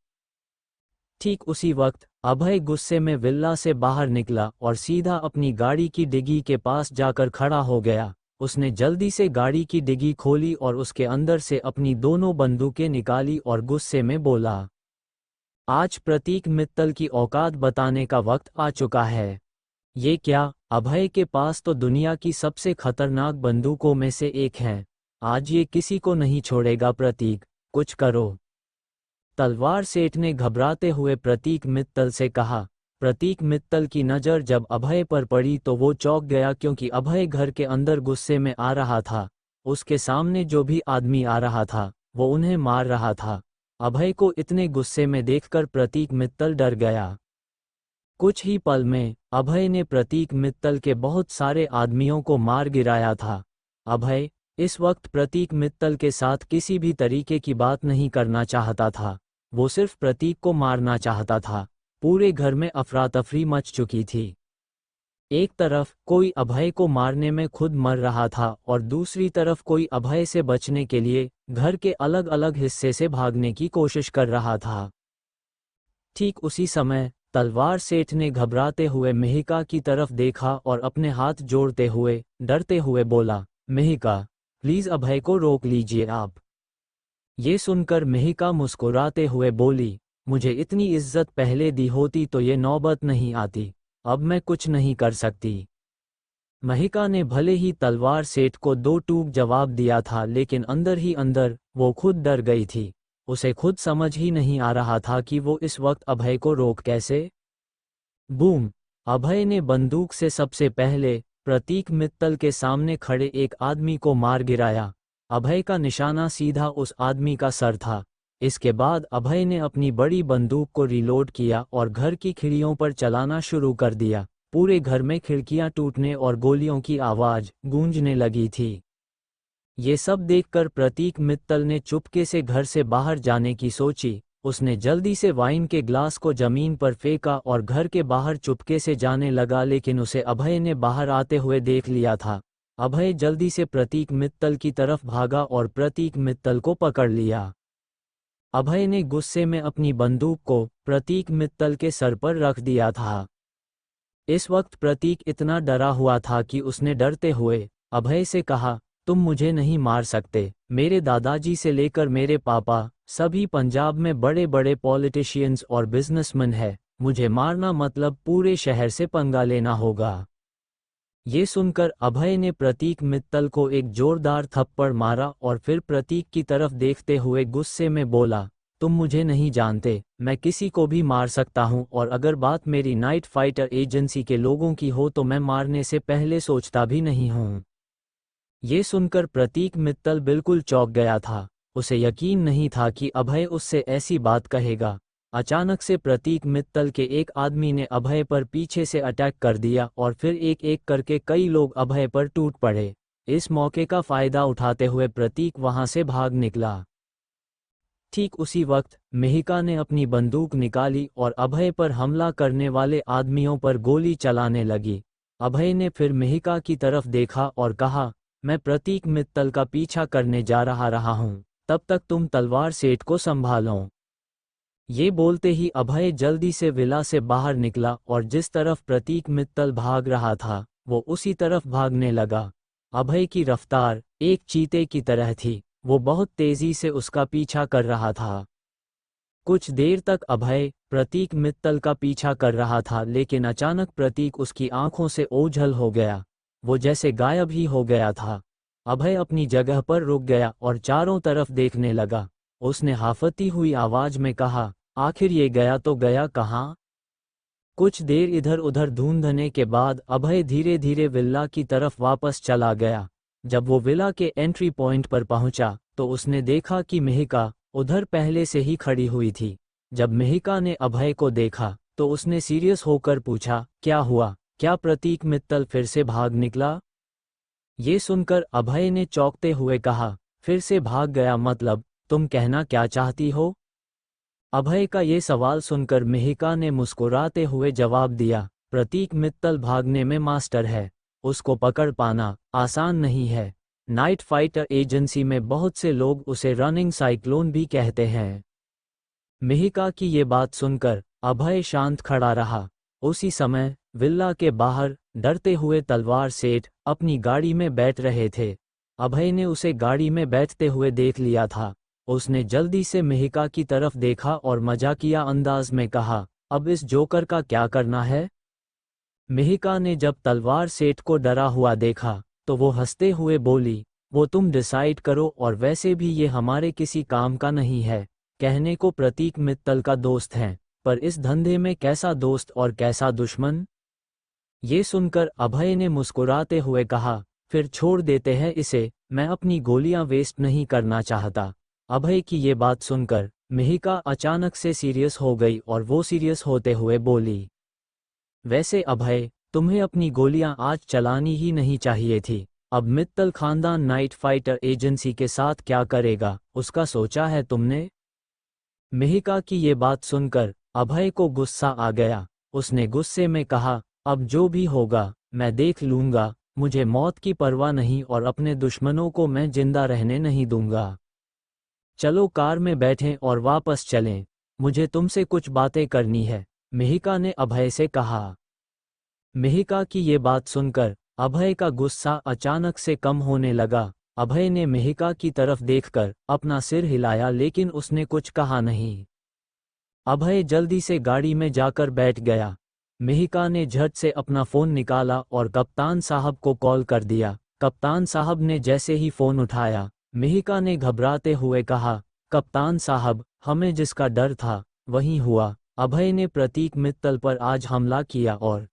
ठीक उसी वक्त अभय गुस्से में विल्ला से बाहर निकला और सीधा अपनी गाड़ी की डिग्गी के पास जाकर खड़ा हो गया। उसने जल्दी से गाड़ी की डिग्गी खोली और उसके अंदर से अपनी दोनों बंदूकें निकाली और गुस्से में बोला, आज प्रतीक मित्तल की औकात बताने का वक्त आ चुका है। ये क्या, अभय के पास तो दुनिया की सबसे खतरनाक बंदूकों में से एक है। आज ये किसी को नहीं छोड़ेगा। प्रतीक, कुछ करो। तलवार सेठ ने घबराते हुए प्रतीक मित्तल से कहा। प्रतीक मित्तल की नज़र जब अभय पर पड़ी तो वो चौंक गया क्योंकि अभय घर के अंदर गुस्से में आ रहा था। उसके सामने जो भी आदमी आ रहा था वो उन्हें मार रहा था। अभय को इतने गुस्से में देखकर प्रतीक मित्तल डर गया। कुछ ही पल में अभय ने प्रतीक मित्तल के बहुत सारे आदमियों को मार गिराया था। अभय इस वक्त प्रतीक मित्तल के साथ किसी भी तरीके की बात नहीं करना चाहता था, वो सिर्फ प्रतीक को मारना चाहता था। पूरे घर में अफरा तफरी मच चुकी थी। एक तरफ कोई अभय को मारने में खुद मर रहा था और दूसरी तरफ कोई अभय से बचने के लिए घर के अलग अलग हिस्से से भागने की कोशिश कर रहा था। ठीक उसी समय तलवार सेठ ने घबराते हुए मिहिका की तरफ देखा और अपने हाथ जोड़ते हुए डरते हुए बोला, मिहिका, प्लीज अभय को रोक लीजिए आप। ये सुनकर मिहिका मुस्कुराते हुए बोली, मुझे इतनी इज्जत पहले दी होती तो ये नौबत नहीं आती, अब मैं कुछ नहीं कर सकती। मिहिका ने भले ही तलवार सेठ को दो टूक जवाब दिया था, लेकिन अंदर ही अंदर वो खुद डर गई थी। उसे खुद समझ ही नहीं आ रहा था कि वो इस वक्त अभय को रोक कैसे। बूम! अभय ने बंदूक से सबसे पहले प्रतीक मित्तल के सामने खड़े एक आदमी को मार गिराया। अभय का निशाना सीधा उस आदमी का सर था। इसके बाद अभय ने अपनी बड़ी बंदूक को रिलोड किया और घर की खिड़कियों पर चलाना शुरू कर दिया। पूरे घर में खिड़कियां टूटने और गोलियों की आवाज गूंजने लगी थी। ये सब देखकर प्रतीक मित्तल ने चुपके से घर से बाहर जाने की सोची। उसने जल्दी से वाइन के ग्लास को जमीन पर फेंका और घर के बाहर चुपके से जाने लगा, लेकिन उसे अभय ने बाहर आते हुए देख लिया था। अभय जल्दी से प्रतीक मित्तल की तरफ भागा और प्रतीक मित्तल को पकड़ लिया। अभय ने गुस्से में अपनी बंदूक को प्रतीक मित्तल के सर पर रख दिया था। इस वक्त प्रतीक इतना डरा हुआ था कि उसने डरते हुए अभय से कहा, तुम मुझे नहीं मार सकते। मेरे दादाजी से लेकर मेरे पापा सभी पंजाब में बड़े बड़े पॉलिटिशियंस और बिजनेसमैन हैं। मुझे मारना मतलब पूरे शहर से पंगा लेना होगा। ये सुनकर अभय ने प्रतीक मित्तल को एक जोरदार थप्पड़ मारा और फिर प्रतीक की तरफ देखते हुए गुस्से में बोला, तुम मुझे नहीं जानते, मैं किसी को भी मार सकता हूं, और अगर बात मेरी नाइट फाइटर एजेंसी के लोगों की हो तो मैं मारने से पहले सोचता भी नहीं हूं। ये सुनकर प्रतीक मित्तल बिल्कुल चौंक गया था। उसे यकीन नहीं था कि अभय उससे ऐसी बात कहेगा। अचानक से प्रतीक मित्तल के एक आदमी ने अभय पर पीछे से अटैक कर दिया और फिर एक एक करके कई लोग अभय पर टूट पड़े। इस मौके का फायदा उठाते हुए प्रतीक वहां से भाग निकला। ठीक उसी वक्त मिहिका ने अपनी बंदूक निकाली और अभय पर हमला करने वाले आदमियों पर गोली चलाने लगी। अभय ने फिर मिहिका की तरफ देखा और कहा, मैं प्रतीक मित्तल का पीछा करने जा रहा हूं, तब तक तुम तलवार सेठ को संभालो। ये बोलते ही अभय जल्दी से विला से बाहर निकला और जिस तरफ प्रतीक मित्तल भाग रहा था वो उसी तरफ भागने लगा। अभय की रफ्तार एक चीते की तरह थी। वो बहुत तेजी से उसका पीछा कर रहा था। कुछ देर तक अभय प्रतीक मित्तल का पीछा कर रहा था, लेकिन अचानक प्रतीक उसकी आंखों से ओझल हो गया। वो जैसे गायब ही हो गया था। अभय अपनी जगह पर रुक गया और चारों तरफ देखने लगा। उसने हाफती हुई आवाज में कहा, आखिर ये गया तो गया कहाँ? कुछ देर इधर उधर ढूंढने के बाद अभय धीरे धीरे विला की तरफ वापस चला गया। जब वो विला के एंट्री पॉइंट पर पहुंचा तो उसने देखा कि मिहिका उधर पहले से ही खड़ी हुई थी। जब मिहिका ने अभय को देखा तो उसने सीरियस होकर पूछा, क्या हुआ? क्या प्रतीक मित्तल फिर से भाग निकला? ये सुनकर अभय ने चौंकते हुए कहा, फिर से भाग गया मतलब तुम कहना क्या चाहती हो? अभय का ये सवाल सुनकर मिहिका ने मुस्कुराते हुए जवाब दिया, प्रतीक मित्तल भागने में मास्टर है। उसको पकड़ पाना आसान नहीं है। नाइट फाइटर एजेंसी में बहुत से लोग उसे रनिंग साइक्लोन भी कहते हैं। मिहिका की ये बात सुनकर अभय शांत खड़ा रहा। उसी समय विला के बाहर डरते हुए तलवार सेठ अपनी गाड़ी में बैठ रहे थे। अभय ने उसे गाड़ी में बैठते हुए देख लिया था। उसने जल्दी से मिहिका की तरफ देखा और मजाकिया अंदाज में कहा, अब इस जोकर का क्या करना है? मिहिका ने जब तलवार सेठ को डरा हुआ देखा तो वो हंसते हुए बोली, वो तुम डिसाइड करो, और वैसे भी ये हमारे किसी काम का नहीं है। कहने को प्रतीक मित्तल का दोस्त हैं, पर इस धंधे में कैसा दोस्त और कैसा दुश्मन? ये सुनकर अभय ने मुस्कुराते हुए कहा, फिर छोड़ देते हैं इसे, मैं अपनी गोलियां वेस्ट नहीं करना चाहता। अभय की ये बात सुनकर मिहिका अचानक से सीरियस हो गई और वो सीरियस होते हुए बोली, वैसे अभय, तुम्हें अपनी गोलियां आज चलानी ही नहीं चाहिए थी। अब मित्तल खानदान नाइट फाइटर एजेंसी के साथ क्या करेगा उसका सोचा है तुमने? मिहिका की ये बात सुनकर अभय को गुस्सा आ गया। उसने गुस्से में कहा, अब जो भी होगा मैं देख लूंगा, मुझे मौत की परवाह नहीं और अपने दुश्मनों को मैं जिंदा रहने नहीं दूंगा। चलो कार में बैठें और वापस चलें, मुझे तुमसे कुछ बातें करनी है, मिहिका ने अभय से कहा। मिहिका की ये बात सुनकर अभय का गुस्सा अचानक से कम होने लगा। अभय ने मिहिका की तरफ देखकर अपना सिर हिलाया लेकिन उसने कुछ कहा नहीं। अभय जल्दी से गाड़ी में जाकर बैठ गया। मिहिका ने झट से अपना फ़ोन निकाला और कप्तान साहब को कॉल कर दिया। कप्तान साहब ने जैसे ही फ़ोन उठाया, मिहिका ने घबराते हुए कहा, कप्तान साहब, हमें जिसका डर था वही हुआ। अभय ने प्रतीक मित्तल पर आज हमला किया और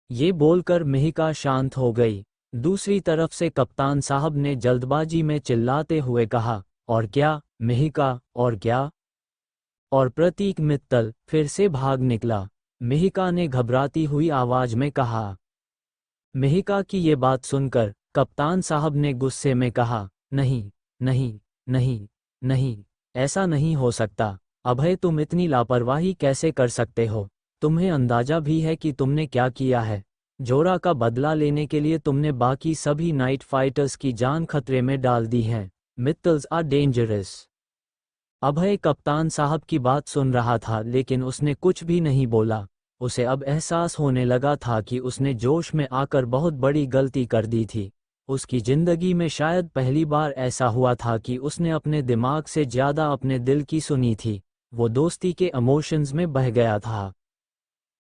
ये बोलकर मिहिका शांत हो गई। दूसरी तरफ से कप्तान साहब ने जल्दबाजी में चिल्लाते हुए कहा, और क्या मिहिका, और क्या? और प्रतीक मित्तल फिर से भाग निकला। मिहिका ने घबराती हुई आवाज में कहा। मिहिका की ये बात सुनकर कप्तान साहब ने गुस्से में कहा, नहीं नहीं नहीं नहीं, ऐसा नहीं हो सकता। अभय, तुम इतनी लापरवाही कैसे कर सकते हो? तुम्हें अंदाजा भी है कि तुमने क्या किया है? जोरा का बदला लेने के लिए तुमने बाकी सभी नाइट फाइटर्स की जान खतरे में डाल दी है। मित्तल्स आर डेंजरस। अभय कप्तान साहब की बात सुन रहा था लेकिन उसने कुछ भी नहीं बोला। उसे अब एहसास होने लगा था कि उसने जोश में आकर बहुत बड़ी गलती कर दी थी। उसकी जिंदगी में शायद पहली बार ऐसा हुआ था कि उसने अपने दिमाग से ज्यादा अपने दिल की सुनी थी। वो दोस्ती के इमोशंस में बह गया था।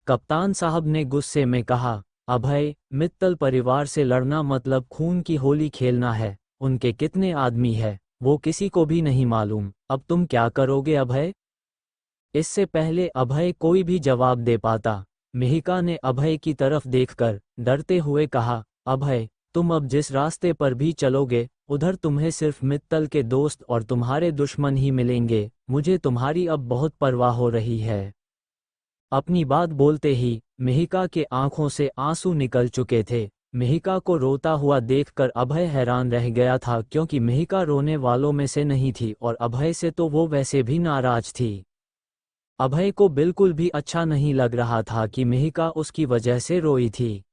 कप्तान साहब ने गुस्से में कहा, अभय, मित्तल परिवार से लड़ना मतलब खून की होली खेलना है। उनके कितने आदमी है वो किसी को भी नहीं मालूम। अब तुम क्या करोगे अभय? इससे पहले अभय कोई भी जवाब दे पाता, मिहिका ने अभय की तरफ देखकर डरते हुए कहा, अभय, तुम अब जिस रास्ते पर भी चलोगे उधर तुम्हें सिर्फ मित्तल के दोस्त और तुम्हारे दुश्मन ही मिलेंगे। मुझे तुम्हारी अब बहुत परवाह हो रही है। अपनी बात बोलते ही मिहिका के आंखों से आंसू निकल चुके थे। मिहिका को रोता हुआ देखकर अभय हैरान रह गया था क्योंकि मिहिका रोने वालों में से नहीं थी और अभय से तो वो वैसे भी नाराज थी। अभय को बिल्कुल भी अच्छा नहीं लग रहा था कि मिहिका उसकी वजह से रोई थी।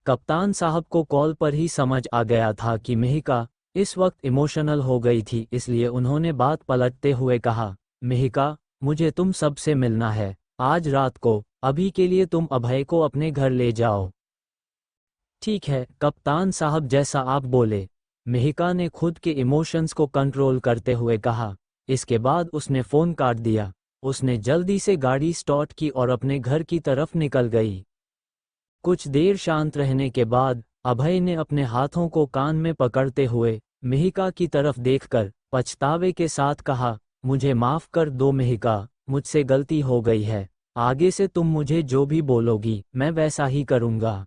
कप्तान साहब को कॉल पर ही समझ आ गया था कि मिहिका इस वक्त इमोशनल हो गई थी, इसलिए उन्होंने बात पलटते हुए कहा, मिहिका, मुझे तुम सबसे मिलना है आज रात को। अभी के लिए तुम अभय को अपने घर ले जाओ। ठीक है कप्तान साहब, जैसा आप बोले, मिहिका ने खुद के इमोशंस को कंट्रोल करते हुए कहा। इसके बाद उसने फ़ोन काट दिया। उसने जल्दी से गाड़ी स्टार्ट की और अपने घर की तरफ निकल गई। कुछ देर शांत रहने के बाद अभय ने अपने हाथों को कान में पकड़ते हुए मिहिका की तरफ देखकर पछतावे के साथ कहा, मुझे माफ़ कर दो मिहिका, मुझसे गलती हो गई है। आगे से तुम मुझे जो भी बोलोगी मैं वैसा ही करूँगा।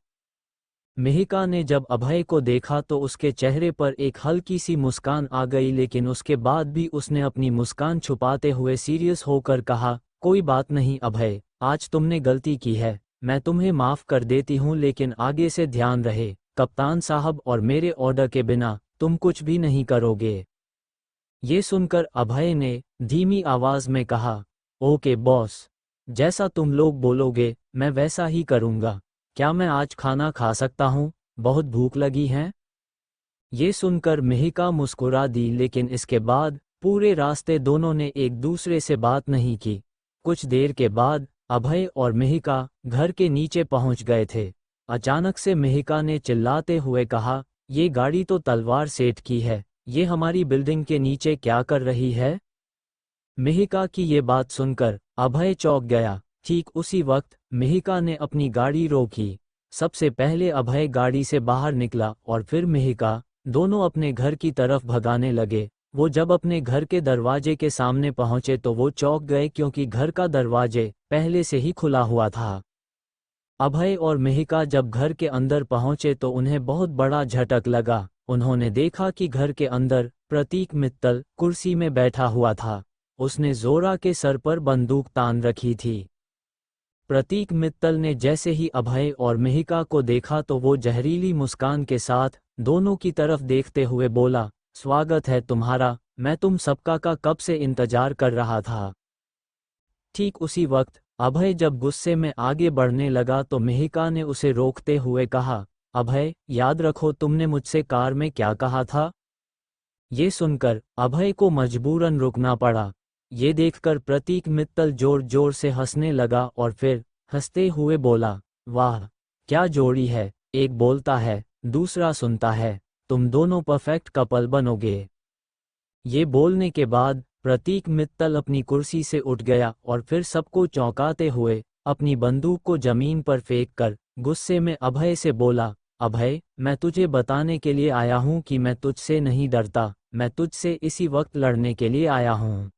मिहिका ने जब अभय को देखा तो उसके चेहरे पर एक हल्की सी मुस्कान आ गई, लेकिन उसके बाद भी उसने अपनी मुस्कान छुपाते हुए सीरियस होकर कहा, कोई बात नहीं अभय, आज तुमने गलती की है, मैं तुम्हें माफ़ कर देती हूँ, लेकिन आगे से ध्यान रहे, कप्तान साहब और मेरे ऑर्डर के बिना तुम कुछ भी नहीं करोगे। ये सुनकर अभय ने धीमी आवाज़ में कहा, ओके बॉस, जैसा तुम लोग बोलोगे मैं वैसा ही करूँगा। क्या मैं आज खाना खा सकता हूँ? बहुत भूख लगी है। ये सुनकर मिहिका मुस्कुरा दी, लेकिन इसके बाद पूरे रास्ते दोनों ने एक दूसरे से बात नहीं की। कुछ देर के बाद अभय और मिहिका घर के नीचे पहुंच गए थे। अचानक से मिहिका ने चिल्लाते हुए कहा, ये गाड़ी तो तलवार सेठ की है, ये हमारी बिल्डिंग के नीचे क्या कर रही है? मिहिका की ये बात सुनकर अभय चौंक गया। ठीक उसी वक्त मिहिका ने अपनी गाड़ी रोकी। सबसे पहले अभय गाड़ी से बाहर निकला और फिर मिहिका, दोनों अपने घर की तरफ भगाने लगे। वो जब अपने घर के दरवाजे के सामने पहुंचे तो वो चौंक गए क्योंकि घर का दरवाजे पहले से ही खुला हुआ था। अभय और मिहिका जब घर के अंदर पहुंचे तो उन्हें बहुत बड़ा झटक लगा। उन्होंने देखा कि घर के अंदर प्रतीक मित्तल कुर्सी में बैठा हुआ था। उसने जोरा के सर पर बंदूक तान रखी थी। प्रतीक मित्तल ने जैसे ही अभय और मिहिका को देखा तो वो जहरीली मुस्कान के साथ दोनों की तरफ देखते हुए बोला, स्वागत है तुम्हारा, मैं तुम सबका का कब से इंतजार कर रहा था। ठीक उसी वक्त अभय जब गुस्से में आगे बढ़ने लगा तो मिहिका ने उसे रोकते हुए कहा, अभय, याद रखो तुमने मुझसे कार में क्या कहा था। ये सुनकर अभय को मजबूरन रुकना पड़ा। ये देखकर प्रतीक मित्तल जोर जोर से हंसने लगा और फिर हंसते हुए बोला, वाह, क्या जोड़ी है, एक बोलता है दूसरा सुनता है, तुम दोनों परफेक्ट कपल बनोगे। ये बोलने के बाद प्रतीक मित्तल अपनी कुर्सी से उठ गया और फिर सबको चौंकाते हुए अपनी बंदूक को जमीन पर फेंक कर गुस्से में अभय से बोला, अभय, मैं तुझे बताने के लिए आया हूं कि मैं तुझसे नहीं डरता, मैं तुझसे इसी वक्त लड़ने के लिए आया हूं।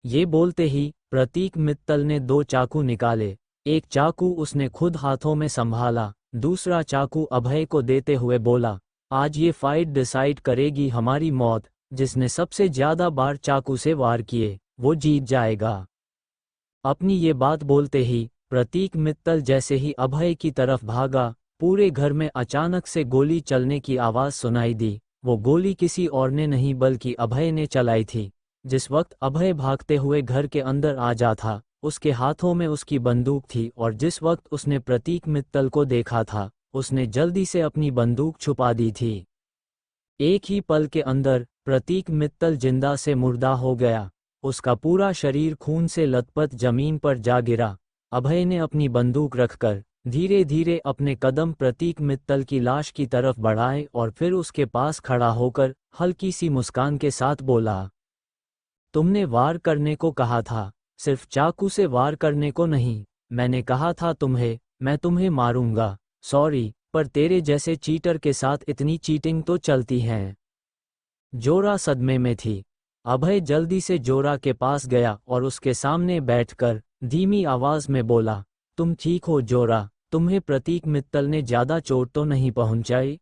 ये बोलते ही प्रतीक मित्तल ने 2 चाकू निकाले। एक चाकू उसने खुद हाथों में संभाला, दूसरा चाकू अभय को देते हुए बोला, आज ये फाइट डिसाइड करेगी हमारी मौत, जिसने सबसे ज्यादा बार चाकू से वार किए वो जीत जाएगा। अपनी ये बात बोलते ही प्रतीक मित्तल जैसे ही अभय की तरफ भागा, पूरे घर में अचानक से गोली चलने की आवाज सुनाई दी। वो गोली किसी और ने नहीं बल्कि अभय ने चलाई थी। जिस वक्त अभय भागते हुए घर के अंदर आ जा था, उसके हाथों में उसकी बंदूक थी और जिस वक्त उसने प्रतीक मित्तल को देखा था, उसने जल्दी से अपनी बंदूक छुपा दी थी। एक ही पल के अंदर प्रतीक मित्तल जिंदा से मुर्दा हो गया। उसका पूरा शरीर खून से लथपथ जमीन पर जा गिरा। अभय ने अपनी बंदूक रखकर धीरे धीरे अपने कदम प्रतीक मित्तल की लाश की तरफ बढ़ाए और फिर उसके पास खड़ा होकर हल्की सी मुस्कान के साथ बोला, तुमने वार करने को कहा था, सिर्फ चाकू से वार करने को नहीं। मैंने कहा था मैं तुम्हें मारूंगा। सॉरी, पर तेरे जैसे चीटर के साथ इतनी चीटिंग तो चलती है। जोरा सदमे में थी। अभय जल्दी से जोरा के पास गया और उसके सामने बैठकर धीमी आवाज में बोला, तुम ठीक हो जोरा, तुम्हें प्रतीक मित्तल ने ज्यादा चोट तो नहीं पहुंचाई।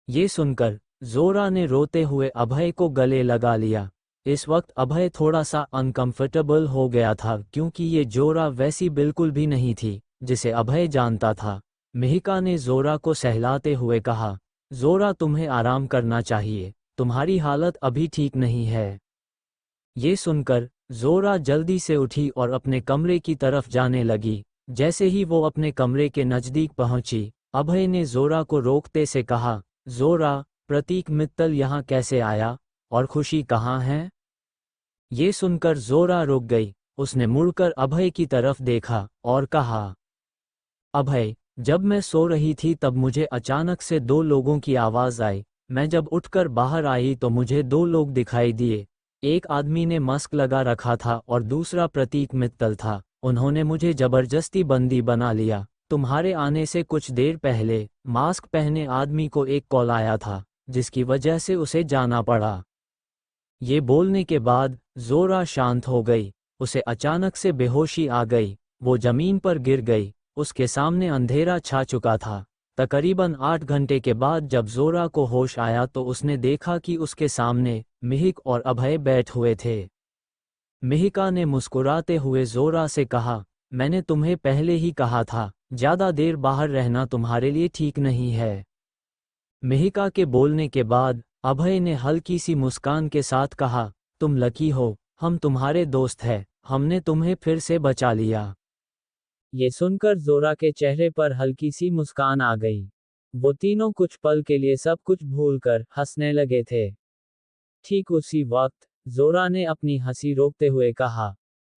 ये सुनकर जोरा ने रोते हुए अभय को गले लगा लिया। इस वक्त अभय थोड़ा सा अनकंफर्टेबल हो गया था क्योंकि ये जोरा वैसी बिल्कुल भी नहीं थी जिसे अभय जानता था। मिहिका ने जोरा को सहलाते हुए कहा, जोरा तुम्हें आराम करना चाहिए, तुम्हारी हालत अभी ठीक नहीं है। ये सुनकर जोरा जल्दी से उठी और अपने कमरे की तरफ जाने लगी। जैसे ही वो अपने कमरे के नजदीक पहुंची, अभय ने जोरा को रोकते से कहा, जोरा, प्रतीक मित्तल यहाँ कैसे आया और खुशी कहाँ है। ये सुनकर जोरा रुक गई। उसने मुड़कर अभय की तरफ देखा और कहा, अभय, जब मैं सो रही थी तब मुझे अचानक से 2 लोगों की आवाज आई। मैं जब उठकर बाहर आई तो मुझे 2 लोग दिखाई दिए। एक आदमी ने मास्क लगा रखा था और दूसरा प्रतीक मित्तल था। उन्होंने मुझे जबरदस्ती बंदी बना लिया। तुम्हारे आने से कुछ देर पहले मास्क पहने आदमी को एक कॉल आया था, जिसकी वजह से उसे जाना पड़ा। ये बोलने के बाद जोरा शांत हो गई। उसे अचानक से बेहोशी आ गई। वो जमीन पर गिर गई। उसके सामने अंधेरा छा चुका था। तकरीबन 8 घंटे के बाद जब जोरा को होश आया तो उसने देखा कि उसके सामने मिहिक और अभय बैठ हुए थे। मिहिका ने मुस्कुराते हुए जोरा से कहा, मैंने तुम्हें पहले ही कहा था, ज्यादा देर बाहर रहना तुम्हारे लिए ठीक नहीं है। मिहिका के बोलने के बाद अभय ने हल्की सी मुस्कान के साथ कहा, तुम लकी हो, हम तुम्हारे दोस्त हैं, हमने तुम्हें फिर से बचा लिया। ये सुनकर जोरा के चेहरे पर हल्की सी मुस्कान आ गई। वो तीनों कुछ पल के लिए सब कुछ भूलकर हंसने लगे थे। ठीक उसी वक्त जोरा ने अपनी हंसी रोकते हुए कहा,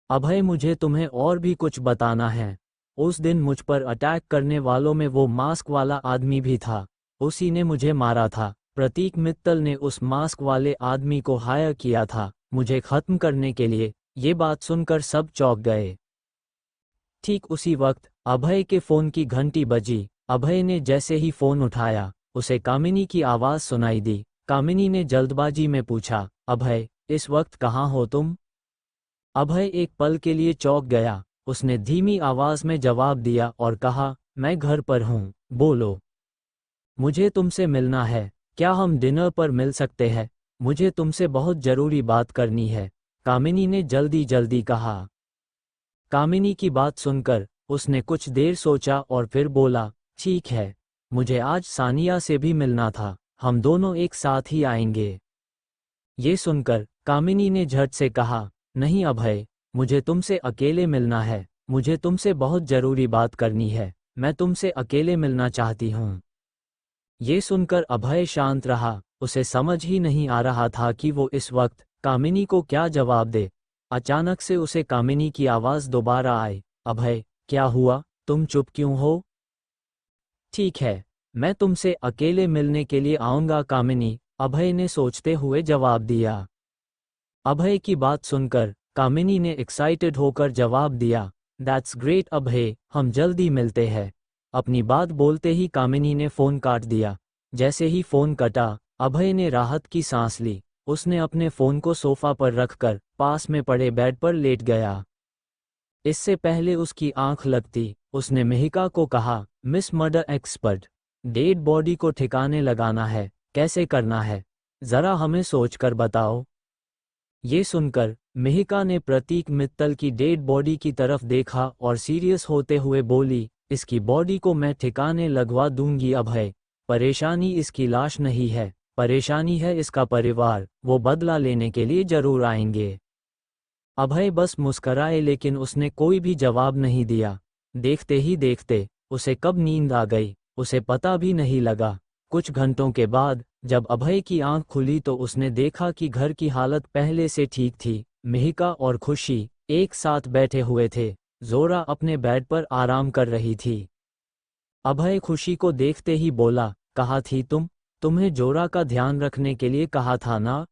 अभय, मुझे तुम्हें और भी कुछ बताना है। उस दिन मुझ पर अटैक करने वालों में वो मास्क वाला आदमी भी था। उसी ने मुझे मारा था। प्रतीक मित्तल ने उस मास्क वाले आदमी को हायर किया था मुझे खत्म करने के लिए। ये बात सुनकर सब चौंक गए। ठीक उसी वक्त अभय के फोन की घंटी बजी। अभय ने जैसे ही फोन उठाया, उसे कामिनी की आवाज सुनाई दी। कामिनी ने जल्दबाजी में पूछा, अभय, इस वक्त कहाँ हो तुम? अभय एक पल के लिए चौंक गया। उसने धीमी आवाज में जवाब दिया और कहा, मैं घर पर हूँ, बोलो। मुझे तुमसे मिलना है। क्या हम डिनर पर मिल सकते हैं? मुझे तुमसे बहुत जरूरी बात करनी है, कामिनी ने जल्दी जल्दी कहा। कामिनी की बात सुनकर उसने कुछ देर सोचा और फिर बोला, ठीक है, मुझे आज सानिया से भी मिलना था, हम दोनों एक साथ ही आएंगे। ये सुनकर कामिनी ने झट से कहा, नहीं अभय, मुझे तुमसे अकेले मिलना है। मुझे तुमसे बहुत जरूरी बात करनी है, मैं तुमसे अकेले मिलना चाहती हूँ। ये सुनकर अभय शांत रहा, उसे समझ ही नहीं आ रहा था कि वो इस वक्त कामिनी को क्या जवाब दे। अचानक से उसे कामिनी की आवाज़ दोबारा आई, अभय, क्या हुआ, तुम चुप क्यों हो? ठीक है, मैं तुमसे अकेले मिलने के लिए आऊँगा कामिनी, अभय ने सोचते हुए जवाब दिया। अभय की बात सुनकर कामिनी ने एक्साइटेड होकर जवाब दिया, दैट्स ग्रेट अभय, हम जल्दी मिलते हैं। अपनी बात बोलते ही कामिनी ने फ़ोन काट दिया। जैसे ही फ़ोन कटा, अभय ने राहत की सांस ली। उसने अपने फ़ोन को सोफ़ा पर रखकर पास में पड़े बेड पर लेट गया। इससे पहले उसकी आंख लगती, उसने मिहिका को कहा, miss murder expert, dead body को ठिकाने लगाना है, कैसे करना है, ज़रा हमें सोचकर बताओ। ये सुनकर मिहिका ने प्रतीक मित्तल की डेड बॉडी की तरफ देखा और सीरियस होते हुए बोली, इसकी बॉडी को मैं ठिकाने लगवा दूंगी अभय। परेशानी इसकी लाश नहीं है, परेशानी है इसका परिवार, वो बदला लेने के लिए जरूर आएंगे। अभय बस मुस्कराए लेकिन उसने कोई भी जवाब नहीं दिया। देखते ही देखते उसे कब नींद आ गई, उसे पता भी नहीं लगा। कुछ घंटों के बाद जब अभय की आंख खुली तो उसने देखा कि घर की हालत पहले से ठीक थी। मिहिका और खुशी एक साथ बैठे हुए थे। जोरा अपने बेड पर आराम कर रही थी। अभय खुशी को देखते ही बोला, कहा थी तुम्हें जोरा का ध्यान रखने के लिए कहा था ना?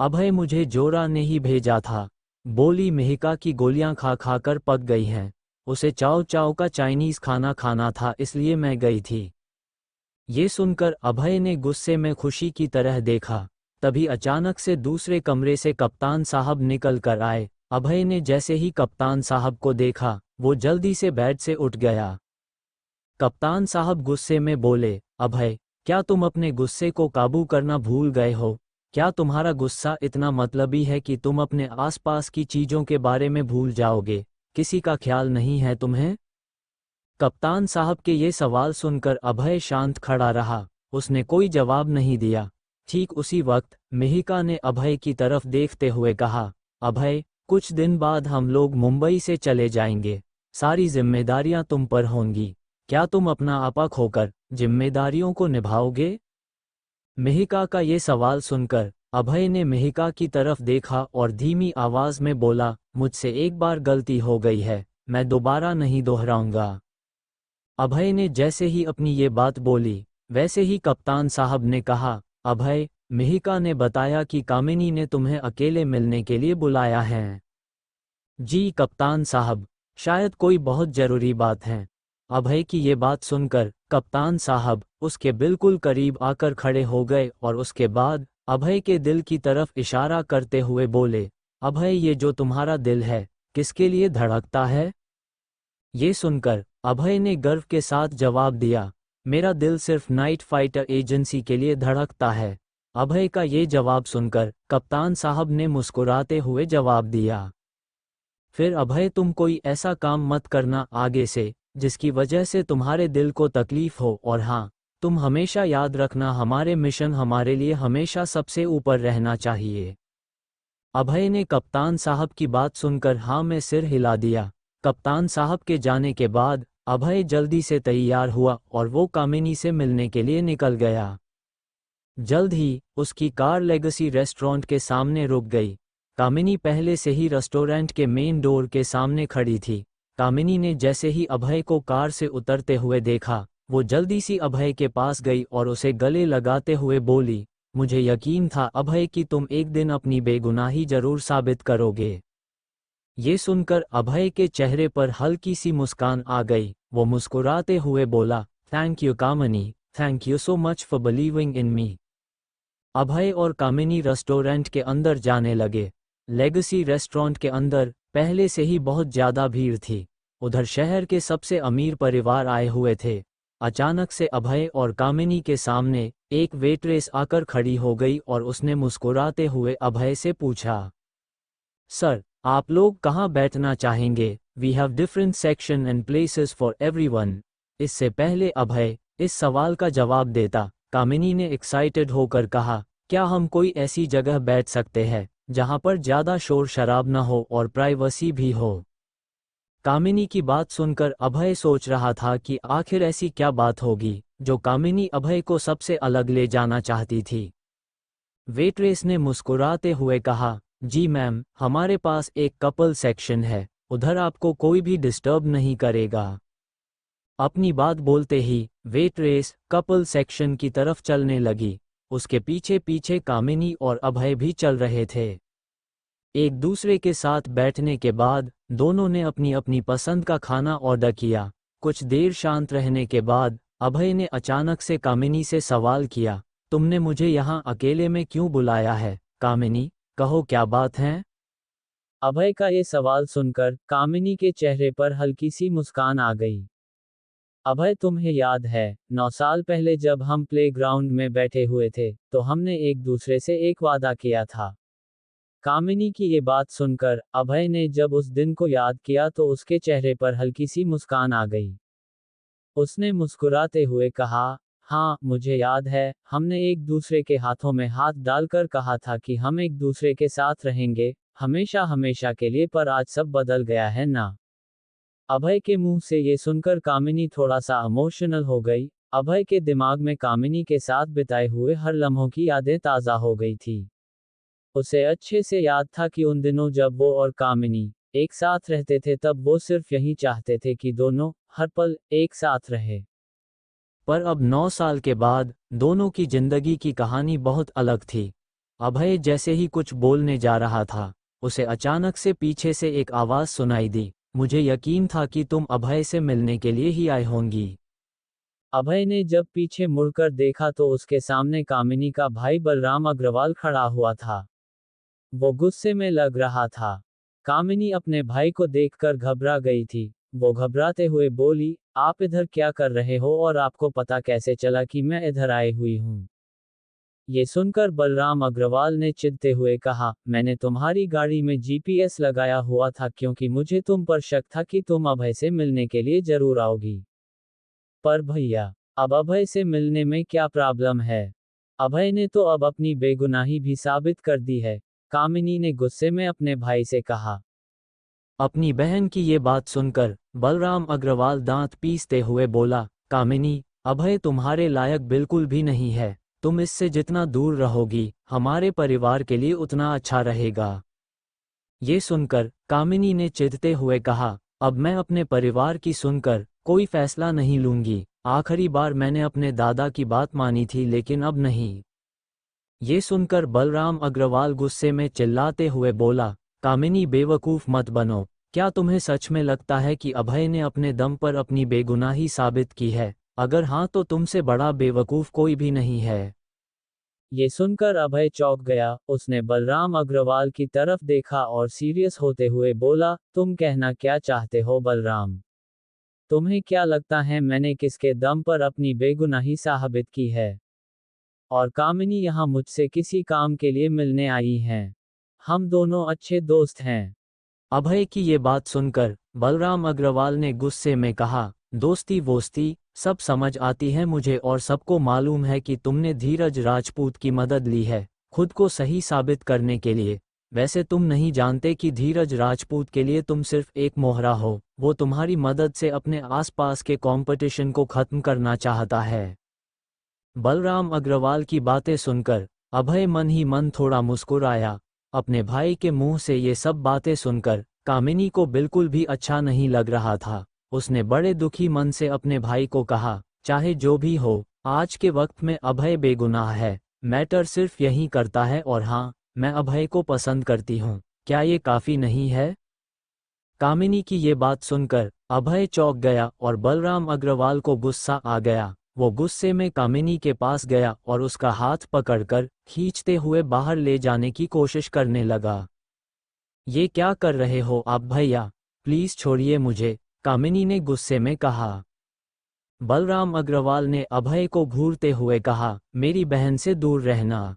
अभय, मुझे जोरा ने ही भेजा था, बोली मिहिका। की गोलियां खा खा कर पक गई हैं, उसे चाव चाव का चाइनीज खाना खाना था, इसलिए मैं गई थी। ये सुनकर अभय ने गुस्से में खुशी की तरह देखा। तभी अचानक से दूसरे कमरे से कप्तान साहब निकल कर आए। अभय ने जैसे ही कप्तान साहब को देखा, वो जल्दी से बेड से उठ गया। कप्तान साहब गुस्से में बोले, अभय, क्या तुम अपने गुस्से को काबू करना भूल गए हो? क्या तुम्हारा गुस्सा इतना मतलबी है कि तुम अपने आसपास की चीजों के बारे में भूल जाओगे? किसी का ख्याल नहीं है तुम्हें? कप्तान साहब के ये सवाल सुनकर अभय शांत खड़ा रहा, उसने कोई जवाब नहीं दिया। ठीक उसी वक्त मिहिका ने अभय की तरफ देखते हुए कहा, अभय, कुछ दिन बाद हम लोग मुंबई से चले जाएंगे, सारी जिम्मेदारियां तुम पर होंगी। क्या तुम अपना आपा खोकर जिम्मेदारियों को निभाओगे? मिहिका का ये सवाल सुनकर अभय ने मिहिका की तरफ देखा और धीमी आवाज में बोला, मुझसे एक बार गलती हो गई है, मैं दोबारा नहीं दोहराऊंगा। अभय ने जैसे ही अपनी ये बात बोली, वैसे ही कप्तान साहब ने कहा, अभय, मिहिका ने बताया कि कामिनी ने तुम्हें अकेले मिलने के लिए बुलाया है। जी कप्तान साहब, शायद कोई बहुत जरूरी बात है। अभय की ये बात सुनकर कप्तान साहब उसके बिल्कुल करीब आकर खड़े हो गए और उसके बाद अभय के दिल की तरफ इशारा करते हुए बोले, अभय, ये जो तुम्हारा दिल है, किसके लिए धड़कता है? ये सुनकर अभय ने गर्व के साथ जवाब दिया, मेरा दिल सिर्फ नाइट फाइटर एजेंसी के लिए धड़कता है। अभय का ये जवाब सुनकर कप्तान साहब ने मुस्कुराते हुए जवाब दिया, फिर अभय, तुम कोई ऐसा काम मत करना आगे से जिसकी वजह से तुम्हारे दिल को तकलीफ हो, और हाँ, तुम हमेशा याद रखना, हमारे मिशन हमारे लिए हमेशा सबसे ऊपर रहना चाहिए। अभय ने कप्तान साहब की बात सुनकर हाँ में सिर हिला दिया। कप्तान साहब के जाने के बाद अभय जल्दी से तैयार हुआ और वो कामिनी से मिलने के लिए निकल गया। जल्द ही उसकी कार लेगेसी रेस्टोरेंट के सामने रुक गई। कामिनी पहले से ही रेस्टोरेंट के मेन डोर के सामने खड़ी थी। कामिनी ने जैसे ही अभय को कार से उतरते हुए देखा, वो जल्दी सी अभय के पास गई और उसे गले लगाते हुए बोली, मुझे यकीन था अभय कि तुम एक दिन अपनी बेगुनाही जरूर साबित करोगे। ये सुनकर अभय के चेहरे पर हल्की सी मुस्कान आ गई। वो मुस्कुराते हुए बोला, thank you Kamini, thank you so much for believing in me. Abhay और कामिनी रेस्टोरेंट के अंदर जाने लगे। लेगेसी रेस्टोरेंट के अंदर पहले से ही बहुत ज्यादा भीड़ थी। उधर शहर के सबसे अमीर परिवार आए हुए थे। अचानक से अभय और कामिनी के सामने एक वेट्रेस आकर खड़ी हो गई और उसने मुस्कुराते हुए अभय से पूछा, सर, आप लोग कहाँ बैठना चाहेंगे? We have different section and places for everyone. इससे पहले अभय इस सवाल का जवाब देता, कामिनी ने एक्साइटेड होकर कहा, क्या हम कोई ऐसी जगह बैठ सकते हैं जहाँ पर ज़्यादा शोर शराब न हो और प्राइवेसी भी हो? कामिनी की बात सुनकर अभय सोच रहा था कि आखिर ऐसी क्या बात होगी जो कामिनी अभय को सबसे अलग ले जाना चाहती थी। वेट्रेस ने मुस्कुराते हुए कहा, जी मैम, हमारे पास एक कपल सेक्शन है, उधर आपको कोई भी डिस्टर्ब नहीं करेगा। अपनी बात बोलते ही वेट्रेस कपल सेक्शन की तरफ चलने लगी। उसके पीछे पीछे कामिनी और अभय भी चल रहे थे। एक दूसरे के साथ बैठने के बाद दोनों ने अपनी अपनी पसंद का खाना ऑर्डर किया। कुछ देर शांत रहने के बाद अभय ने अचानक से कामिनी से सवाल किया, तुमने मुझे यहाँ अकेले में क्यों बुलाया है? कामिनी, कहो क्या बात है? अभय का ये सवाल सुनकर कामिनी के चेहरे पर हल्की सी मुस्कान आ गई। अभय, तुम्हें याद है 9 साल पहले जब हम प्लेग्राउंड में बैठे हुए थे तो हमने एक दूसरे से एक वादा किया था। कामिनी की ये बात सुनकर अभय ने जब उस दिन को याद किया तो उसके चेहरे पर हल्की सी मुस्कान आ गई। उसने मुस्कुराते हुए कहा, हाँ मुझे याद है, हमने एक दूसरे के हाथों में हाथ डालकर कहा था कि हम एक दूसरे के साथ रहेंगे, हमेशा हमेशा के लिए, पर आज सब बदल गया है ना। अभय के मुंह से ये सुनकर कामिनी थोड़ा सा इमोशनल हो गई। अभय के दिमाग में कामिनी के साथ बिताए हुए हर लम्हों की यादें ताज़ा हो गई थी। उसे अच्छे से याद था कि उन दिनों जब वो और कामिनी एक साथ रहते थे तब वो सिर्फ यही चाहते थे कि दोनों हर पल एक साथ रहे। पर अब 9 साल के बाद दोनों की जिंदगी की कहानी बहुत अलग थी। अभय जैसे ही कुछ बोलने जा रहा था, उसे अचानक से पीछे से एक आवाज़ सुनाई दी, मुझे यकीन था कि तुम अभय से मिलने के लिए ही आए होंगी। अभय ने जब पीछे मुड़कर देखा तो उसके सामने कामिनी का भाई बलराम अग्रवाल खड़ा हुआ था। वो गुस्से में लग रहा था। कामिनी अपने भाई को देखकर घबरा गई थी। वो घबराते हुए बोली, आप इधर क्या कर रहे हो और आपको पता कैसे चला कि मैं इधर आई हुई हूँ? ये सुनकर बलराम अग्रवाल ने चिढ़ते हुए कहा, मैंने तुम्हारी गाड़ी में जीपीएस लगाया हुआ था क्योंकि मुझे तुम पर शक था कि तुम अभय से मिलने के लिए जरूर आओगी। पर भैया, अब अभय से मिलने में क्या प्रॉब्लम है? अभय ने तो अब अपनी बेगुनाही भी साबित कर दी है, कामिनी ने गुस्से में अपने भाई से कहा। अपनी बहन की ये बात सुनकर बलराम अग्रवाल दांत पीसते हुए बोला, कामिनी, अभय तुम्हारे लायक बिल्कुल भी नहीं है। तुम इससे जितना दूर रहोगी हमारे परिवार के लिए उतना अच्छा रहेगा। ये सुनकर कामिनी ने चिढ़ते हुए कहा, अब मैं अपने परिवार की सुनकर कोई फैसला नहीं लूंगी। आखिरी बार मैंने अपने दादा की बात मानी थी लेकिन अब नहीं। ये सुनकर बलराम अग्रवाल गुस्से में चिल्लाते हुए बोला, कामिनी बेवकूफ़ मत बनो। क्या तुम्हें सच में लगता है कि अभय ने अपने दम पर अपनी बेगुनाही साबित की है? अगर हाँ तो तुमसे बड़ा बेवकूफ़ कोई भी नहीं है। ये सुनकर अभय चौंक गया। उसने बलराम अग्रवाल की तरफ देखा और सीरियस होते हुए बोला, तुम कहना क्या चाहते हो बलराम? तुम्हें क्या लगता है मैंने किसके दम पर अपनी बेगुनाही साबित की है? और कामिनी यहाँ मुझसे किसी काम के लिए मिलने आई हैं। हम दोनों अच्छे दोस्त हैं। अभय की ये बात सुनकर बलराम अग्रवाल ने गुस्से में कहा, दोस्ती वोस्ती सब समझ आती है मुझे और सबको मालूम है कि तुमने धीरज राजपूत की मदद ली है खुद को सही साबित करने के लिए। वैसे तुम नहीं जानते कि धीरज राजपूत के लिए तुम सिर्फ एक मोहरा हो। वो तुम्हारी मदद से अपने आसपास के कंपटीशन को खत्म करना चाहता है। बलराम अग्रवाल की बातें सुनकर अभय मन ही मन थोड़ा मुस्कुराया। अपने भाई के मुंह से ये सब बातें सुनकर कामिनी को बिल्कुल भी अच्छा नहीं लग रहा था। उसने बड़े दुखी मन से अपने भाई को कहा, चाहे जो भी हो, आज के वक्त में अभय बेगुनाह है। मैटर सिर्फ यही करता है और हाँ, मैं अभय को पसंद करती हूँ। क्या ये काफ़ी नहीं है? कामिनी की ये बात सुनकर अभय चौंक गया और बलराम अग्रवाल को गुस्सा आ गया। वो गुस्से में कामिनी के पास गया और उसका हाथ पकड़कर खींचते हुए बाहर ले जाने की कोशिश करने लगा। ये क्या कर रहे हो आप भैया? प्लीज छोड़िए मुझे, कामिनी ने गुस्से में कहा। बलराम अग्रवाल ने अभय को घूरते हुए कहा, मेरी बहन से दूर रहना।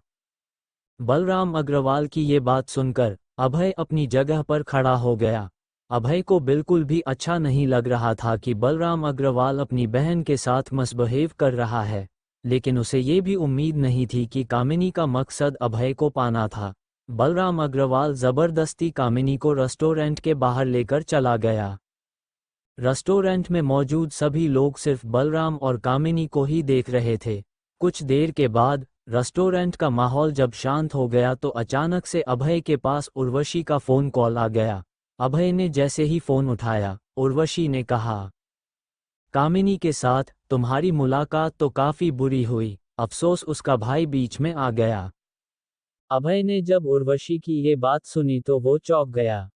बलराम अग्रवाल की ये बात सुनकर अभय अपनी जगह पर खड़ा हो गया। अभय को बिल्कुल भी अच्छा नहीं लग रहा था कि बलराम अग्रवाल अपनी बहन के साथ मिसबिहेव कर रहा है, लेकिन उसे ये भी उम्मीद नहीं थी कि कामिनी का मकसद अभय को पाना था। बलराम अग्रवाल जबरदस्ती कामिनी को रेस्टोरेंट के बाहर लेकर चला गया। रेस्टोरेंट में मौजूद सभी लोग सिर्फ बलराम और कामिनी को ही देख रहे थे। कुछ देर के बाद रेस्टोरेंट का माहौल जब शांत हो गया तो अचानक से अभय के पास उर्वशी का फ़ोन कॉल आ गया। अभय ने जैसे ही फ़ोन उठाया, उर्वशी ने कहा, कामिनी के साथ तुम्हारी मुलाकात तो काफ़ी बुरी हुई। अफसोस उसका भाई बीच में आ गया। अभय ने जब उर्वशी की ये बात सुनी तो वो चौंक गया।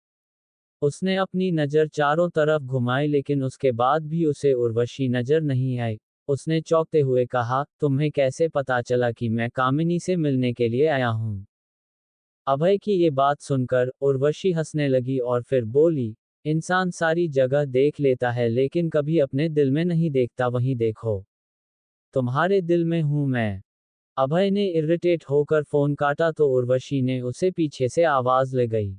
उसने अपनी नज़र चारों तरफ घुमाई लेकिन उसके बाद भी उसे उर्वशी नज़र नहीं आई। उसने चौंकते हुए कहा, तुम्हें कैसे पता चला कि मैं कामिनी से मिलने के लिए आया हूँ? अभय की ये बात सुनकर उर्वशी हंसने लगी और फिर बोली, इंसान सारी जगह देख लेता है लेकिन कभी अपने दिल में नहीं देखता, वहीं देखो, तुम्हारे दिल में हूं मैं। अभय ने इरिटेट होकर फोन काटा तो उर्वशी ने उसे पीछे से आवाज ले गई।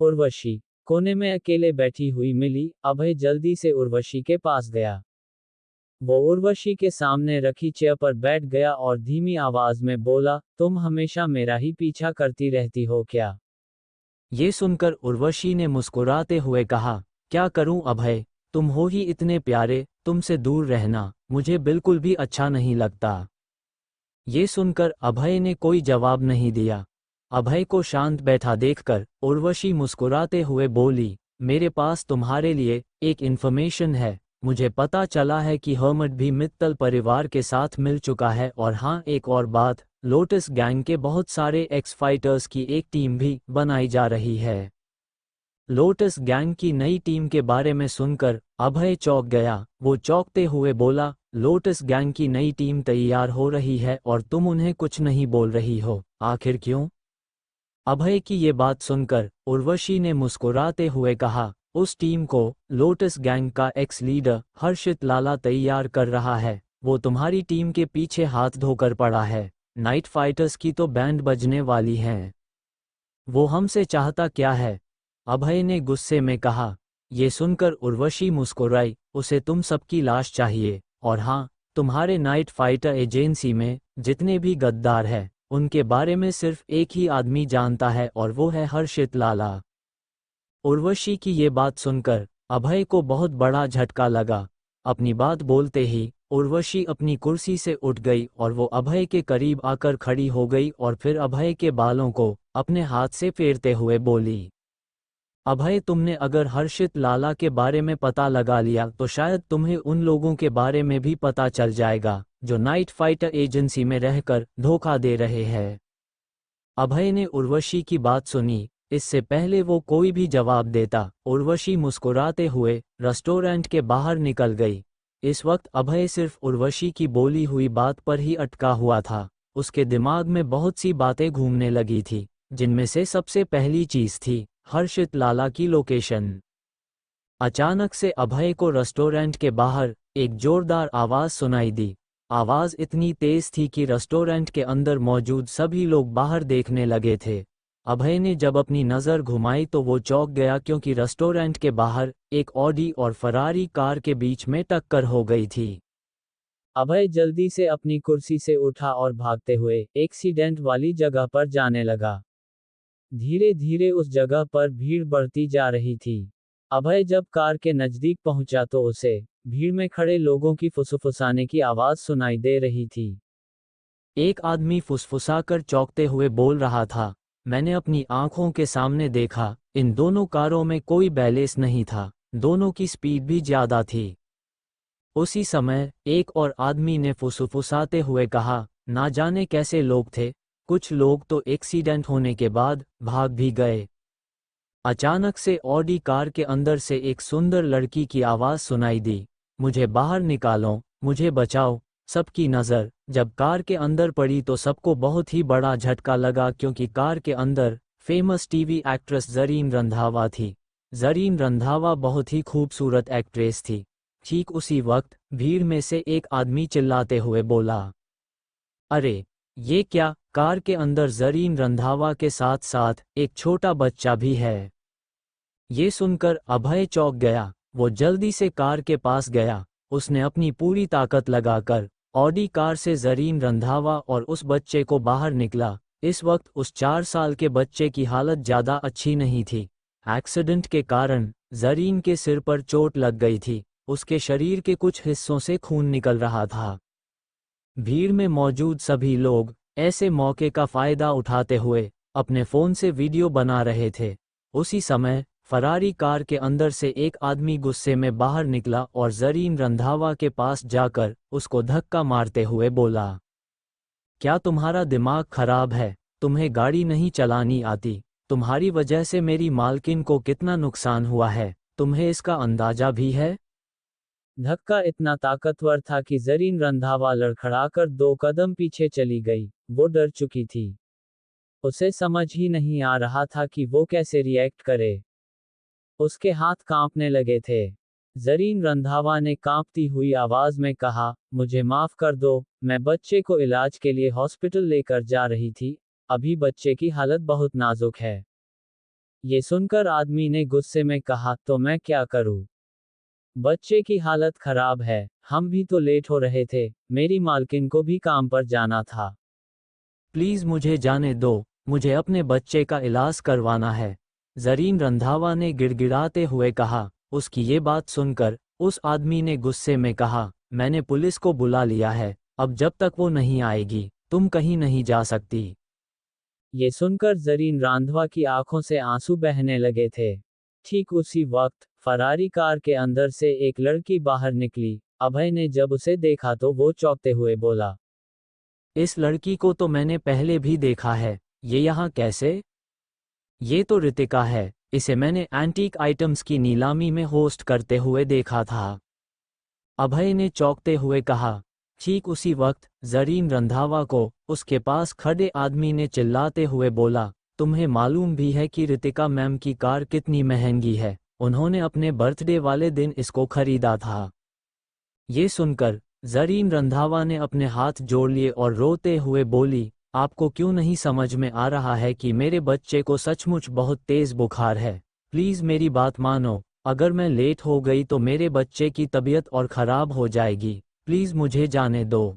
उर्वशी कोने में अकेले बैठी हुई मिली। अभय जल्दी से उर्वशी के पास गया। वो उर्वशी के सामने रखी चेयर पर बैठ गया और धीमी आवाज में बोला, तुम हमेशा मेरा ही पीछा करती रहती हो क्या? ये सुनकर उर्वशी ने मुस्कुराते हुए कहा, क्या करूं अभय, तुम हो ही इतने प्यारे, तुमसे दूर रहना मुझे बिल्कुल भी अच्छा नहीं लगता। ये सुनकर अभय ने कोई जवाब नहीं दिया। अभय को शांत बैठा देखकर उर्वशी मुस्कुराते हुए बोली, मेरे पास तुम्हारे लिए एक इन्फॉर्मेशन है। मुझे पता चला है कि हर्मट भी मित्तल परिवार के साथ मिल चुका है, और हाँ, एक और बात, लोटस गैंग के बहुत सारे एक्स फाइटर्स की एक टीम भी बनाई जा रही है। लोटस गैंग की नई टीम के बारे में सुनकर अभय चौंक गया। वो चौंकते हुए बोला, लोटस गैंग की नई टीम तैयार हो रही है और तुम उन्हें कुछ नहीं बोल रही हो, आखिर क्यों? अभय की ये बात सुनकर उर्वशी ने मुस्कुराते हुए कहा, उस टीम को लोटस गैंग का एक्स लीडर हर्षित लाला तैयार कर रहा है। वो तुम्हारी टीम के पीछे हाथ धोकर पड़ा है। नाइट फाइटर्स की तो बैंड बजने वाली है। वो हमसे चाहता क्या है? अभय ने गुस्से में कहा। ये सुनकर उर्वशी मुस्कुराई, उसे तुम सबकी लाश चाहिए, और हाँ, तुम्हारे नाइट फाइटर एजेंसी में जितने भी गद्दार हैं, उनके बारे में सिर्फ एक ही आदमी जानता है और वो है हर्षित लाला। उर्वशी की ये बात सुनकर अभय को बहुत बड़ा झटका लगा। अपनी बात बोलते ही उर्वशी अपनी कुर्सी से उठ गई और वो अभय के करीब आकर खड़ी हो गई और फिर अभय के बालों को अपने हाथ से फेरते हुए बोली, अभय, तुमने अगर हर्षित लाला के बारे में पता लगा लिया तो शायद तुम्हें उन लोगों के बारे में भी पता चल जाएगा जो नाइट फाइटर एजेंसी में रहकर धोखा दे रहे हैं। अभय ने उर्वशी की बात सुनी। इससे पहले वो कोई भी जवाब देता, उर्वशी मुस्कुराते हुए रेस्टोरेंट के बाहर निकल गई। इस वक्त अभय सिर्फ उर्वशी की बोली हुई बात पर ही अटका हुआ था। उसके दिमाग में बहुत सी बातें घूमने लगी थी, जिनमें से सबसे पहली चीज थी हर्षित लाला की लोकेशन। अचानक से अभय को रेस्टोरेंट के बाहर एक जोरदार आवाज सुनाई दी। आवाज इतनी तेज थी कि रेस्टोरेंट के अंदर मौजूद सभी लोग बाहर देखने लगे थे। अभय ने जब अपनी नज़र घुमाई तो वो चौंक गया, क्योंकि रेस्टोरेंट के बाहर एक ऑडी और फरारी कार के बीच में टक्कर हो गई थी। अभय जल्दी से अपनी कुर्सी से उठा और भागते हुए एक्सीडेंट वाली जगह पर जाने लगा। धीरे धीरे उस जगह पर भीड़ बढ़ती जा रही थी। अभय जब कार के नज़दीक पहुंचा तो उसे भीड़ में खड़े लोगों की फुसफुसाने की आवाज़ सुनाई दे रही थी। एक आदमी फुसफुसाकर चौंकते हुए बोल रहा था, मैंने अपनी आंखों के सामने देखा, इन दोनों कारों में कोई बैलेंस नहीं था, दोनों की स्पीड भी ज्यादा थी। उसी समय एक और आदमी ने फुसफुसाते हुए कहा, ना जाने कैसे लोग थे, कुछ लोग तो एक्सीडेंट होने के बाद भाग भी गए। अचानक से ऑडी कार के अंदर से एक सुंदर लड़की की आवाज़ सुनाई दी, मुझे बाहर निकालो, मुझे बचाओ। सबकी नज़र जब कार के अंदर पड़ी तो सबको बहुत ही बड़ा झटका लगा, क्योंकि कार के अंदर famous TV actress Zareen Randhawa थी। ज़रीन रंधावा बहुत ही खूबसूरत एक्ट्रेस थी। ठीक उसी वक्त भीड़ में से एक आदमी चिल्लाते हुए बोला, अरे ये क्या, कार के अंदर ज़रीन रंधावा के साथ साथ एक छोटा बच्चा भी है। ये सुनकर अभय चौंक गया। वो जल्दी से कार के पास गया। उसने अपनी पूरी ताकत लगाकर ऑडी कार से ज़रीन रंधावा और उस बच्चे को बाहर निकला। इस वक्त उस 4 साल के बच्चे की हालत ज़्यादा अच्छी नहीं थी। एक्सीडेंट के कारण जरीन के सिर पर चोट लग गई थी, उसके शरीर के कुछ हिस्सों से खून निकल रहा था। भीड़ में मौजूद सभी लोग ऐसे मौके का फायदा उठाते हुए अपने फोन से वीडियो बना रहे थे। उसी समय फरारी कार के अंदर से एक आदमी गुस्से में बाहर निकला और जरीन रंधावा के पास जाकर उसको धक्का मारते हुए बोला, क्या तुम्हारा दिमाग खराब है? तुम्हें गाड़ी नहीं चलानी आती? तुम्हारी वजह से मेरी मालकिन को कितना नुकसान हुआ है, तुम्हें इसका अंदाजा भी है? धक्का इतना ताकतवर था कि जरीन रंधावा लड़खड़ाकर 2 कदम पीछे चली गई। वो डर चुकी थी। उसे समझ ही नहीं आ रहा था कि वो कैसे रिएक्ट करे। उसके हाथ कांपने लगे थे। जरीन रंधावा ने कांपती हुई आवाज में कहा, मुझे माफ कर दो, मैं बच्चे को इलाज के लिए हॉस्पिटल लेकर जा रही थी, अभी बच्चे की हालत बहुत नाजुक है। ये सुनकर आदमी ने गुस्से में कहा, तो मैं क्या करूं? बच्चे की हालत खराब है, हम भी तो लेट हो रहे थे, मेरी मालकिन को भी काम पर जाना था। प्लीज मुझे जाने दो, मुझे अपने बच्चे का इलाज करवाना है, जरीन रंधावा ने गिड़गिड़ाते हुए कहा। उसकी ये बात सुनकर उस आदमी ने गुस्से में कहा, मैंने पुलिस को बुला लिया है, अब जब तक वो नहीं आएगी तुम कहीं नहीं जा सकती। ये सुनकर जरीन रंधावा की आंखों से आंसू बहने लगे थे। ठीक उसी वक्त फरारी कार के अंदर से एक लड़की बाहर निकली। अभय ने जब उसे देखा तो वो चौंकते हुए बोला, इस लड़की को तो मैंने पहले भी देखा है, ये यहाँ कैसे? ये तो रितिका है, इसे मैंने एंटीक आइटम्स की नीलामी में होस्ट करते हुए देखा था। अभय ने चौंकते हुए कहा। ठीक उसी वक्त जरीन रंधावा को उसके पास खड़े आदमी ने चिल्लाते हुए बोला, तुम्हें मालूम भी है कि रितिका मैम की कार कितनी महंगी है? उन्होंने अपने बर्थडे वाले दिन इसको खरीदा था। ये सुनकर जरीन रंधावा ने अपने हाथ जोड़ लिए और रोते हुए बोली, आपको क्यों नहीं समझ में आ रहा है कि मेरे बच्चे को सचमुच बहुत तेज बुखार है? प्लीज मेरी बात मानो, अगर मैं लेट हो गई तो मेरे बच्चे की तबीयत और खराब हो जाएगी, प्लीज मुझे जाने दो।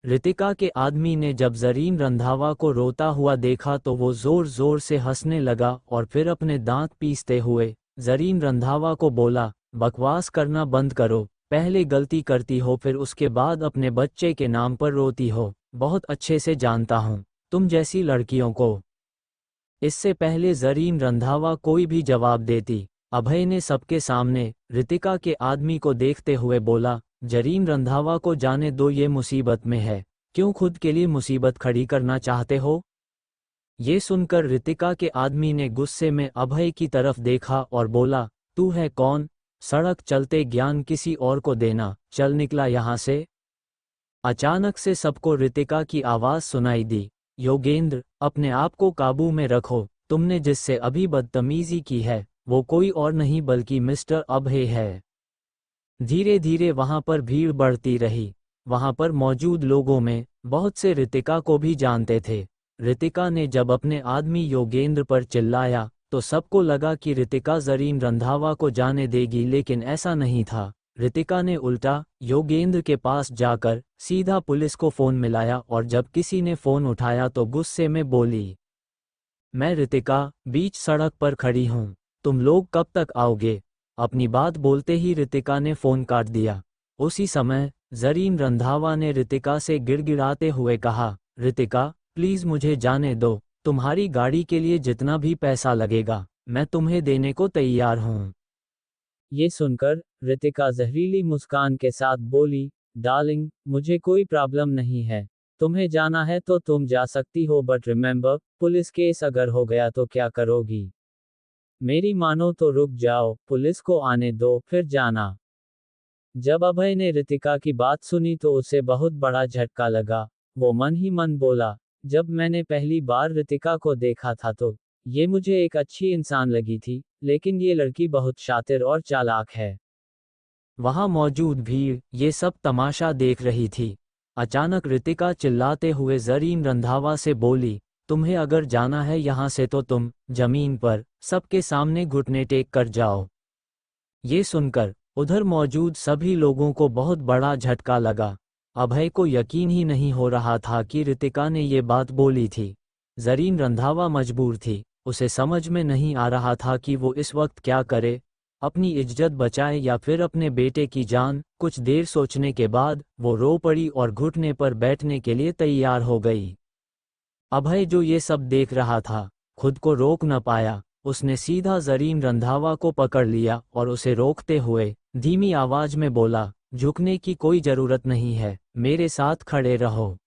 रितिका के आदमी ने जब जरीन रंधावा को रोता हुआ देखा तो वो जोर जोर से हंसने लगा और फिर अपने दांत पीसते हुए जरीन रंधावा को बोला, बकवास करना बंद करो, पहले गलती करती हो फिर उसके बाद अपने बच्चे के नाम पर रोती हो, बहुत अच्छे से जानता हूँ तुम जैसी लड़कियों को। इससे पहले जरीन रंधावा कोई भी जवाब देती, अभय ने सबके सामने रितिका के आदमी को देखते हुए बोला, जरीन रंधावा को जाने दो, ये मुसीबत में है, क्यों खुद के लिए मुसीबत खड़ी करना चाहते हो? ये सुनकर रितिका के आदमी ने गुस्से में अभय की तरफ देखा और बोला, तू है कौन? सड़क चलते ज्ञान किसी और को देना, चल निकला यहाँ से। अचानक से सबको रितिका की आवाज सुनाई दी, योगेंद्र, अपने आप को काबू में रखो, तुमने जिससे अभी बदतमीजी की है वो कोई और नहीं बल्कि मिस्टर अभय है। धीरे धीरे वहां पर भीड़ बढ़ती रही। वहां पर मौजूद लोगों में बहुत से रितिका को भी जानते थे। रितिका ने जब अपने आदमी योगेंद्र पर चिल्लाया तो सबको लगा कि रितिका जरीन रंधावा को जाने देगी, लेकिन ऐसा नहीं था। रितिका ने उल्टा योगेंद्र के पास जाकर सीधा पुलिस को फोन मिलाया और जब किसी ने फोन उठाया तो गुस्से में बोली, मैं रितिका बीच सड़क पर खड़ी हूँ, तुम लोग कब तक आओगे? अपनी बात बोलते ही रितिका ने फोन काट दिया। उसी समय जरीन रंधावा ने रितिका से गिड़गिड़ाते हुए कहा, रितिका प्लीज मुझे जाने दो, तुम्हारी गाड़ी के लिए जितना भी पैसा लगेगा मैं तुम्हें देने को तैयार हूँ। ये सुनकर रितिका जहरीली मुस्कान के साथ बोली, डार्लिंग मुझे कोई प्रॉब्लम नहीं है, तुम्हें जाना है तो तुम जा सकती हो, बट रिमेंबर पुलिस केस अगर हो गया तो क्या करोगी? मेरी मानो तो रुक जाओ, पुलिस को आने दो फिर जाना। जब अभय ने रितिका की बात सुनी तो उसे बहुत बड़ा झटका लगा। वो मन ही मन बोला, जब मैंने पहली बार रितिका को देखा था तो ये मुझे एक अच्छी इंसान लगी थी, लेकिन ये लड़की बहुत शातिर और चालाक है। वहां मौजूद भीड़ ये सब तमाशा देख रही थी। अचानक रितिका चिल्लाते हुए जरीन रंधावा से बोली, तुम्हें अगर जाना है यहाँ से तो तुम जमीन पर सबके सामने घुटने टेक कर जाओ। ये सुनकर उधर मौजूद सभी लोगों को बहुत बड़ा झटका लगा। अभय को यकीन ही नहीं हो रहा था कि रितिका ने ये बात बोली थी। जरीन रंधावा मजबूर थी, उसे समझ में नहीं आ रहा था कि वो इस वक्त क्या करे। अपनी इज्जत बचाए या फिर अपने बेटे की जान। कुछ देर सोचने के बाद वो रो पड़ी और घुटने पर बैठने के लिए तैयार हो गई। अभय जो ये सब देख रहा था, खुद को रोक न पाया। उसने सीधा जरीन रंधावा को पकड़ लिया और उसे रोकते हुए धीमी आवाज में बोला, झुकने की कोई जरूरत नहीं है, मेरे साथ खड़े रहो।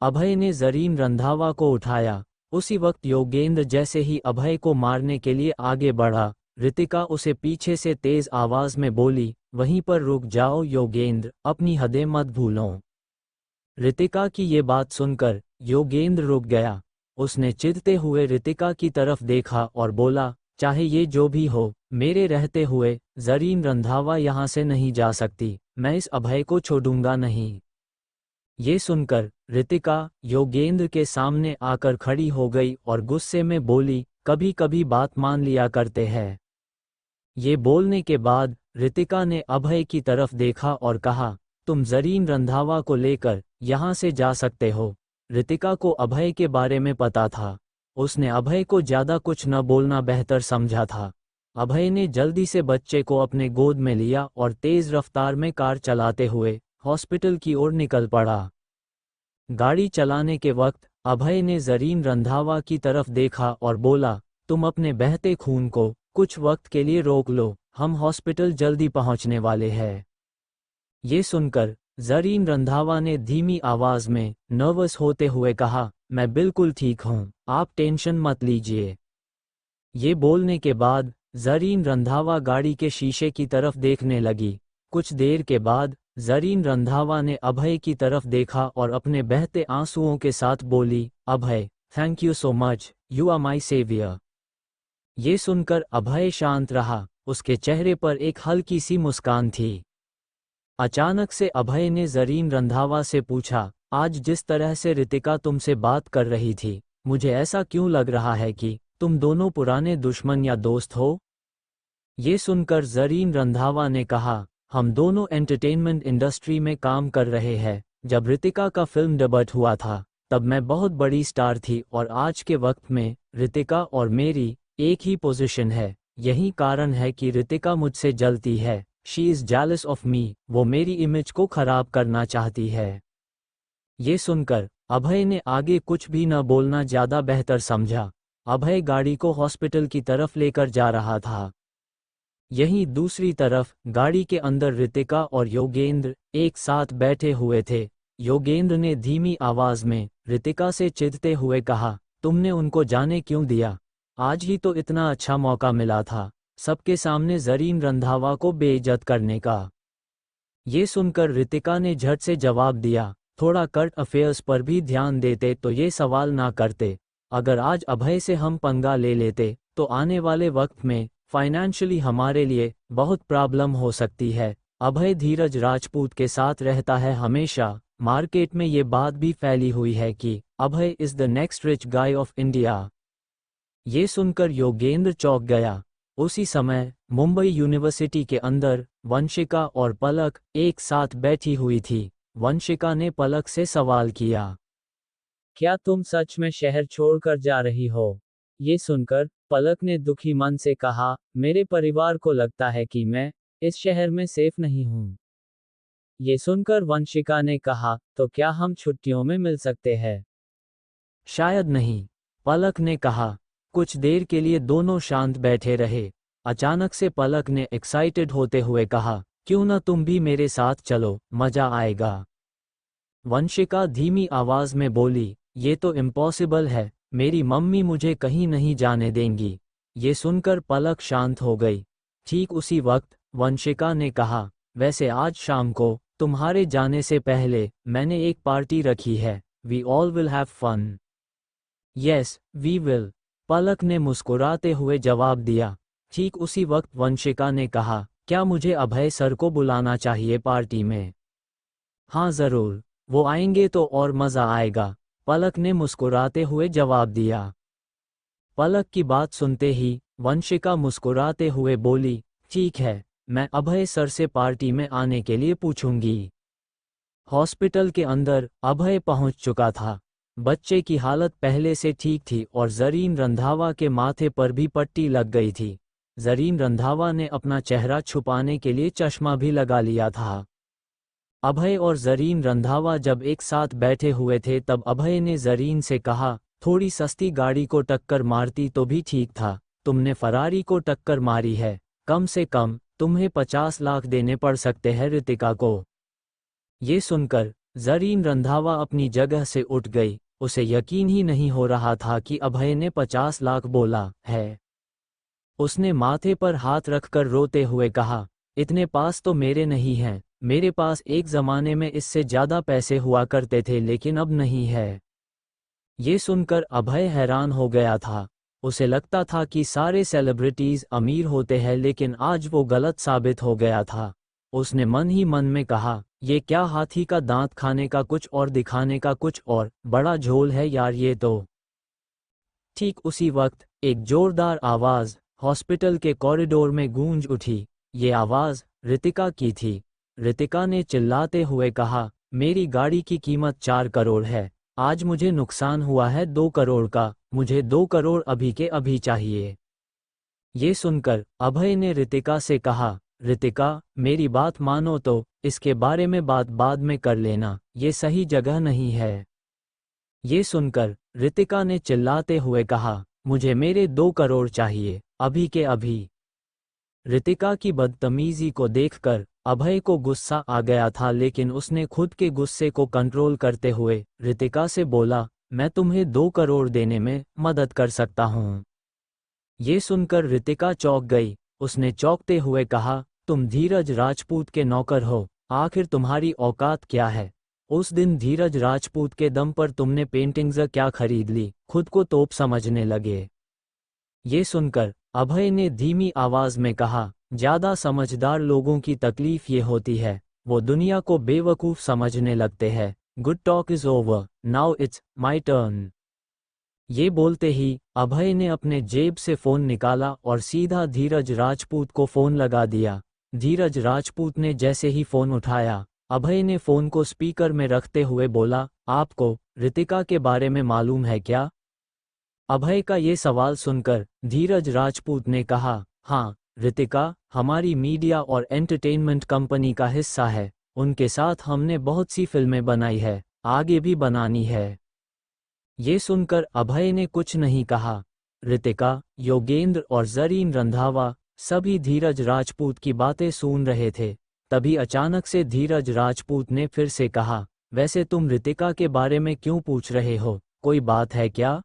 अभय ने जरीन रंधावा को उठाया। उसी वक्त योगेंद्र जैसे ही अभय को मारने के लिए आगे बढ़ा, रितिका उसे पीछे से तेज आवाज में बोली, वहीं पर रुक जाओ योगेंद्र, अपनी हदें मत भूलो। रितिका की ये बात सुनकर योगेंद्र रुक गया। उसने चिढ़ते हुए रितिका की तरफ देखा और बोला, चाहे ये जो भी हो, मेरे रहते हुए जरीन रंधावा यहाँ से नहीं जा सकती। मैं इस अभय को छोड़ूंगा नहीं। ये सुनकर रितिका योगेंद्र के सामने आकर खड़ी हो गई और गुस्से में बोली, कभी कभी बात मान लिया करते हैं। ये बोलने के बाद रितिका ने अभय की तरफ देखा और कहा, तुम जरीन रंधावा को लेकर यहाँ से जा सकते हो। रितिका को अभय के बारे में पता था। उसने अभय को ज्यादा कुछ न बोलना बेहतर समझा था। अभय ने जल्दी से बच्चे को अपने गोद में लिया और तेज रफ्तार में कार चलाते हुए हॉस्पिटल की ओर निकल पड़ा। गाड़ी चलाने के वक्त अभय ने जरीन रंधावा की तरफ देखा और बोला, तुम अपने बहते खून को कुछ वक्त के लिए रोक लो, हम हॉस्पिटल जल्दी पहुंचने वाले हैं। ये सुनकर जरीन रंधावा ने धीमी आवाज में नर्वस होते हुए कहा, मैं बिल्कुल ठीक हूँ, आप टेंशन मत लीजिए। ये बोलने के बाद जरीन रंधावा गाड़ी के शीशे की तरफ देखने लगी। कुछ देर के बाद जरीन रंधावा ने अभय की तरफ देखा और अपने बहते आंसुओं के साथ बोली, Abhay, thank you so much, you are my saviour. ये सुनकर अभय शांत रहा। उसके चेहरे पर एक हल्की सी मुस्कान थी। अचानक से अभय ने जरीन रंधावा से पूछा, आज जिस तरह से रितिका तुमसे बात कर रही थी, मुझे ऐसा क्यों लग रहा है कि तुम दोनों पुराने दुश्मन या दोस्त हो? ये सुनकर जरीन रंधावा ने कहा, हम दोनों एंटरटेनमेंट इंडस्ट्री में काम कर रहे हैं। जब रितिका का फिल्म डेब्यू हुआ था, तब मैं बहुत बड़ी स्टार थी और आज के वक्त में रितिका और मेरी एक ही पोजीशन है। यही कारण है कि रितिका मुझसे जलती है। She is jealous of me, वो मेरी इमेज को खराब करना चाहती है। ये सुनकर अभय ने आगे कुछ भी न बोलना ज्यादा बेहतर समझा। अभय गाड़ी को हॉस्पिटल की तरफ लेकर जा रहा था। यहीं दूसरी तरफ गाड़ी के अंदर रितिका और योगेंद्र एक साथ बैठे हुए थे। योगेंद्र ने धीमी आवाज में रितिका से चिढ़ते हुए कहा, तुमने उनको जाने क्यों दिया? आज ही तो इतना अच्छा मौका मिला था सबके सामने जरीन रंधावा को बेइज्जत करने का। ये सुनकर रितिका ने झट से जवाब दिया, थोड़ा करंट अफेयर्स पर भी ध्यान देते तो ये सवाल ना करते। अगर आज अभय से हम पंगा ले लेते तो आने वाले वक्त में फाइनेंशियली हमारे लिए बहुत प्रॉब्लम हो सकती है। अभय धीरज राजपूत के साथ रहता है हमेशा। मार्केट में ये बात भी फैली हुई है कि Abhay is the next rich guy of India. ये सुनकर योगेंद्र चौंक गया। उसी समय मुंबई यूनिवर्सिटी के अंदर वंशिका और पलक एक साथ बैठी हुई थी। वंशिका ने पलक से सवाल किया, क्या तुम सच में शहर छोड़कर जा रही हो? ये सुनकर पलक ने दुखी मन से कहा, मेरे परिवार को लगता है कि मैं इस शहर में सेफ नहीं हूँ। ये सुनकर वंशिका ने कहा, तो क्या हम छुट्टियों में मिल सकते हैं? शायद नहीं, पलक ने कहा। कुछ देर के लिए दोनों शांत बैठे रहे। अचानक से पलक ने एक्साइटेड होते हुए कहा, क्यों न तुम भी मेरे साथ चलो, मजा आएगा। वंशिका धीमी आवाज में बोली, ये तो इम्पॉसिबल है, मेरी मम्मी मुझे कहीं नहीं जाने देंगी। ये सुनकर पलक शांत हो गई। ठीक उसी वक्त वंशिका ने कहा, वैसे आज शाम को तुम्हारे जाने से पहले मैंने एक पार्टी रखी है। We all will have fun. Yes we will, Palak ने मुस्कुराते हुए जवाब दिया। ठीक उसी वक्त वंशिका ने कहा, क्या मुझे अभय सर को बुलाना चाहिए पार्टी में? हाँ जरूर, वो आएंगे तो और मजा आएगा, पलक ने मुस्कुराते हुए जवाब दिया। पलक की बात सुनते ही वंशिका मुस्कुराते हुए बोली, ठीक है, मैं अभय सर से पार्टी में आने के लिए पूछूंगी। हॉस्पिटल के अंदर अभय पहुंच चुका था। बच्चे की हालत पहले से ठीक थी और जरीन रंधावा के माथे पर भी पट्टी लग गई थी। जरीन रंधावा ने अपना चेहरा छुपाने के लिए चश्मा भी लगा लिया था। अभय और जरीन रंधावा जब एक साथ बैठे हुए थे तब अभय ने जरीन से कहा, थोड़ी सस्ती गाड़ी को टक्कर मारती तो भी ठीक था, तुमने फरारी को टक्कर मारी है, कम से कम तुम्हें 50 लाख देने पड़ सकते हैं रितिका को। ये सुनकर जरीन रंधावा अपनी जगह से उठ गई, उसे यकीन ही नहीं हो रहा था कि अभय ने 50 लाख बोला है। उसने माथे पर हाथ रखकर रोते हुए कहा, इतने पास तो मेरे नहीं हैं, मेरे पास एक जमाने में इससे ज्यादा पैसे हुआ करते थे लेकिन अब नहीं है। ये सुनकर अभय हैरान हो गया था। उसे लगता था कि सारे सेलिब्रिटीज अमीर होते हैं लेकिन आज वो गलत साबित हो गया था। उसने मन ही मन में कहा, ये क्या हाथी का दांत खाने का कुछ और दिखाने का कुछ और, बड़ा झोल है यार ये तो। ठीक उसी वक्त एक जोरदार आवाज हॉस्पिटल के कॉरिडोर में गूंज उठी। ये आवाज रितिका की थी। रितिका ने चिल्लाते हुए कहा, मेरी गाड़ी की कीमत 4 करोड़ है, आज मुझे नुकसान हुआ है 2 करोड़ का, मुझे 2 करोड़ अभी के अभी चाहिए। ये सुनकर अभय ने रितिका से कहा, रितिका मेरी बात मानो तो इसके बारे में बात बाद में कर लेना, ये सही जगह नहीं है। ये सुनकर रितिका ने चिल्लाते हुए कहा, मुझे मेरे 2 करोड़ चाहिए, अभी के अभी। रितिका की बदतमीजी को देखकर अभय को गुस्सा आ गया था लेकिन उसने खुद के गुस्से को कंट्रोल करते हुए रितिका से बोला, मैं तुम्हें 2 करोड़ देने में मदद कर सकता हूँ। ये सुनकर रितिका चौंक गई। उसने चौंकते हुए कहा, तुम धीरज राजपूत के नौकर हो, आखिर तुम्हारी औकात क्या है? उस दिन धीरज राजपूत के दम पर तुमने पेंटिंग्स क्या खरीद ली, खुद को तोप समझने लगे। ये सुनकर अभय ने धीमी आवाज में कहा, ज्यादा समझदार लोगों की तकलीफ ये होती है, वो दुनिया को बेवकूफ समझने लगते हैं। Good talk is over, now it's my turn. ये बोलते ही अभय ने अपने जेब से फोन निकाला और सीधा धीरज राजपूत को फोन लगा दिया। धीरज राजपूत ने जैसे ही फोन उठाया, अभय ने फोन को स्पीकर में रखते हुए बोला, आपको रितिका के बारे में मालूम है क्या? अभय का ये सवाल सुनकर धीरज राजपूत ने कहा, हाँ, रितिका हमारी मीडिया और एंटरटेनमेंट कंपनी का हिस्सा है, उनके साथ हमने बहुत सी फिल्में बनाई है, आगे भी बनानी है। ये सुनकर अभय ने कुछ नहीं कहा। रितिका, योगेंद्र और जरीन रंधावा सभी धीरज राजपूत की बातें सुन रहे थे। तभी अचानक से धीरज राजपूत ने फिर से कहा, वैसे तुम रितिका के बारे में क्यों पूछ रहे हो, कोई बात है क्या?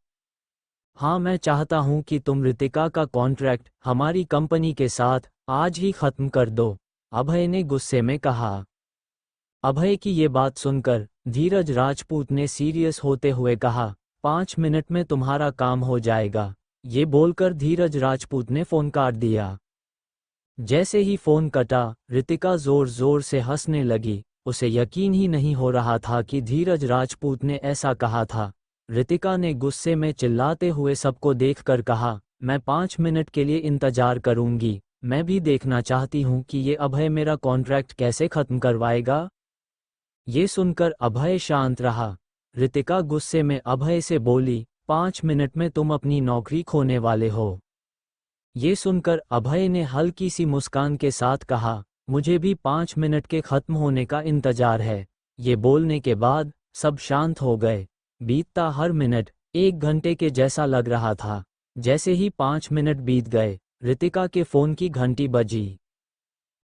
हाँ, मैं चाहता हूँ कि तुम रितिका का कॉन्ट्रैक्ट हमारी कंपनी के साथ आज ही खत्म कर दो, अभय ने गुस्से में कहा। अभय की ये बात सुनकर धीरज राजपूत ने सीरियस होते हुए कहा, 5 मिनट में तुम्हारा काम हो जाएगा। ये बोलकर धीरज राजपूत ने फोन काट दिया। जैसे ही फोन कटा, रितिका जोर जोर से हंसने लगी। उसे यकीन ही नहीं हो रहा था कि धीरज राजपूत ने ऐसा कहा था। रितिका ने गुस्से में चिल्लाते हुए सबको देखकर कहा, मैं 5 मिनट के लिए इंतजार करूंगी, मैं भी देखना चाहती हूं कि ये अभय मेरा कॉन्ट्रैक्ट कैसे खत्म करवाएगा। ये सुनकर अभय शांत रहा। रितिका गुस्से में अभय से बोली, 5 मिनट में तुम अपनी नौकरी खोने वाले हो। ये सुनकर अभय ने हल्की सी मुस्कान के साथ कहा, मुझे भी 5 मिनट के खत्म होने का इंतजार है। ये बोलने के बाद सब शांत हो गए। बीतता हर मिनट 1 घंटे के जैसा लग रहा था। जैसे ही 5 मिनट बीत गए, रितिका के फोन की घंटी बजी।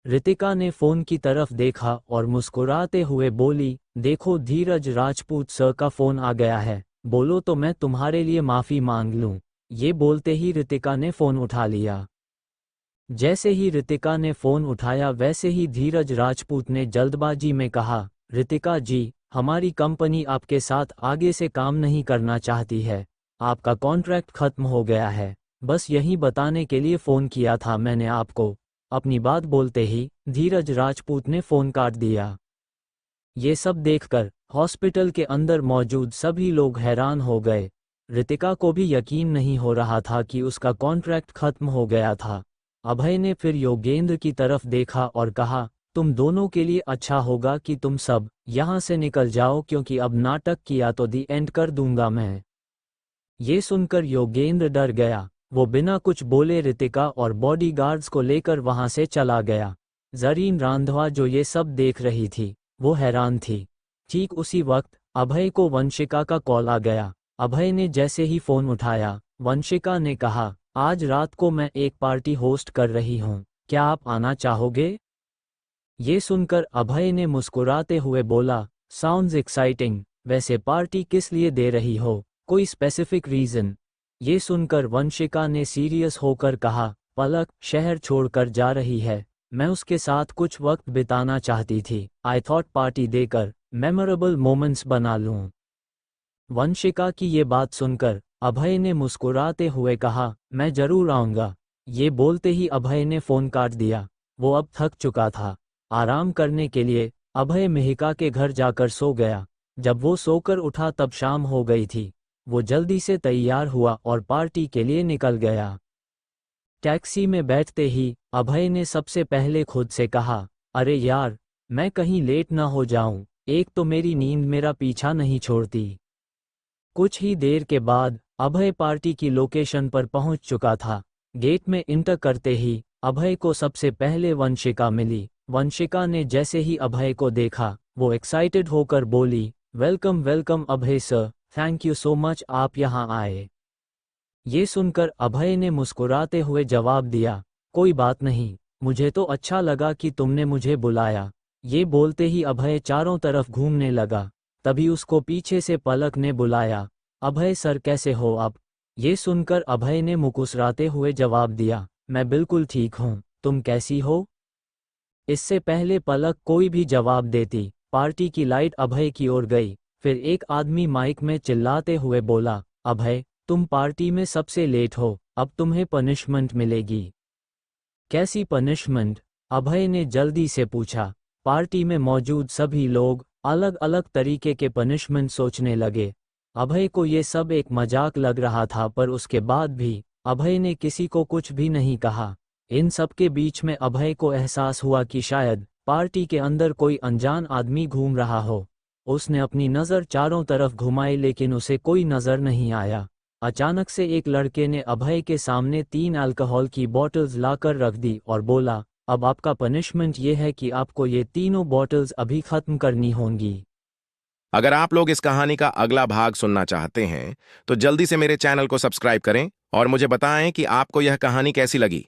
रितिका ने फोन की तरफ देखा और मुस्कुराते हुए बोली, देखो धीरज राजपूत सर का फोन आ गया है, बोलो तो मैं तुम्हारे लिए माफी मांग लूं। ये बोलते ही रितिका ने फोन उठा लिया। जैसे ही रितिका ने फोन उठाया वैसे ही धीरज राजपूत ने जल्दबाजी में कहा, रितिका जी, हमारी कंपनी आपके साथ आगे से काम नहीं करना चाहती है, आपका कॉन्ट्रैक्ट खत्म हो गया है, बस यही बताने के लिए फ़ोन किया था मैंने आपको। अपनी बात बोलते ही धीरज राजपूत ने फ़ोन काट दिया। ये सब देखकर हॉस्पिटल के अंदर मौजूद सभी लोग हैरान हो गए। रितिका को भी यकीन नहीं हो रहा था कि उसका कॉन्ट्रैक्ट खत्म हो गया था। अभय ने फिर योगेंद्र की तरफ देखा और कहा, तुम दोनों के लिए अच्छा होगा कि तुम सब यहाँ से निकल जाओ, क्योंकि अब नाटक किया तो दी एंड कर दूंगा मैं। ये सुनकर योगेंद्र डर गया। वो बिना कुछ बोले रितिका और बॉडीगार्ड्स को लेकर वहां से चला गया। जरीन रांधवा जो ये सब देख रही थी, वो हैरान थी। ठीक उसी वक्त अभय को वंशिका का कॉल आ गया। अभय ने जैसे ही फोन उठाया, वंशिका ने कहा, आज रात को मैं एक पार्टी होस्ट कर रही हूँ, क्या आप आना चाहोगे? ये सुनकर अभय ने मुस्कुराते हुए बोला, साउंड्स एक्साइटिंग, वैसे पार्टी किस लिए दे रही हो, कोई स्पेसिफिक रीजन? ये सुनकर वंशिका ने सीरियस होकर कहा, पलक शहर छोड़कर जा रही है, मैं उसके साथ कुछ वक्त बिताना चाहती थी। आई थॉट पार्टी देकर मेमोरेबल मोमेंट्स बना लूं। वंशिका की ये बात सुनकर अभय ने मुस्कुराते हुए कहा, मैं जरूर आऊंगा। ये बोलते ही अभय ने फोन काट दिया। वो अब थक चुका था। आराम करने के लिए अभय मिहिका के घर जाकर सो गया। जब वो सोकर उठा तब शाम हो गई थी। वो जल्दी से तैयार हुआ और पार्टी के लिए निकल गया। टैक्सी में बैठते ही अभय ने सबसे पहले खुद से कहा, अरे यार, मैं कहीं लेट ना हो जाऊं, एक तो मेरी नींद मेरा पीछा नहीं छोड़ती। कुछ ही देर के बाद अभय पार्टी की लोकेशन पर पहुंच चुका था। गेट में इंटर करते ही अभय को सबसे पहले वंशिका मिली। वंशिका ने जैसे ही अभय को देखा, वो एक्साइटेड होकर बोली, welcome welcome Abhay sir, thank you so much आप यहाँ आए। ये सुनकर अभय ने मुस्कुराते हुए जवाब दिया, कोई बात नहीं, मुझे तो अच्छा लगा कि तुमने मुझे बुलाया। ये बोलते ही अभय चारों तरफ घूमने लगा। तभी उसको पीछे से पलक ने बुलाया, अभय सर कैसे हो आप? ये सुनकर अभय ने मुस्कुराते हुए जवाब दिया, मैं बिल्कुल ठीक हूँ, तुम कैसी हो? इससे पहले पलक कोई भी जवाब देती, पार्टी की लाइट अभय की ओर गई। फिर एक आदमी माइक में चिल्लाते हुए बोला, अभय, तुम पार्टी में सबसे लेट हो, अब तुम्हें पनिशमेंट मिलेगी। कैसी पनिशमेंट? अभय ने जल्दी से पूछा। पार्टी में मौजूद सभी लोग अलग अलग तरीके के पनिशमेंट सोचने लगे। अभय को ये सब एक मजाक लग रहा था, पर उसके बाद भी अभय ने किसी को कुछ भी नहीं कहा। इन सब के बीच में अभय को एहसास हुआ कि शायद पार्टी के अंदर कोई अनजान आदमी घूम रहा हो। उसने अपनी नज़र चारों तरफ घुमाई लेकिन उसे कोई नज़र नहीं आया। अचानक से एक लड़के ने अभय के सामने 3 अल्कोहल की बॉटल्स लाकर रख दी और बोला, अब आपका पनिशमेंट ये है कि आपको ये तीनों बॉटल्स अभी खत्म करनी होंगी। अगर आप लोग इस कहानी का अगला भाग सुनना चाहते हैं तो जल्दी से मेरे चैनल को सब्सक्राइब करें और मुझे बताएं कि आपको यह कहानी कैसी लगी।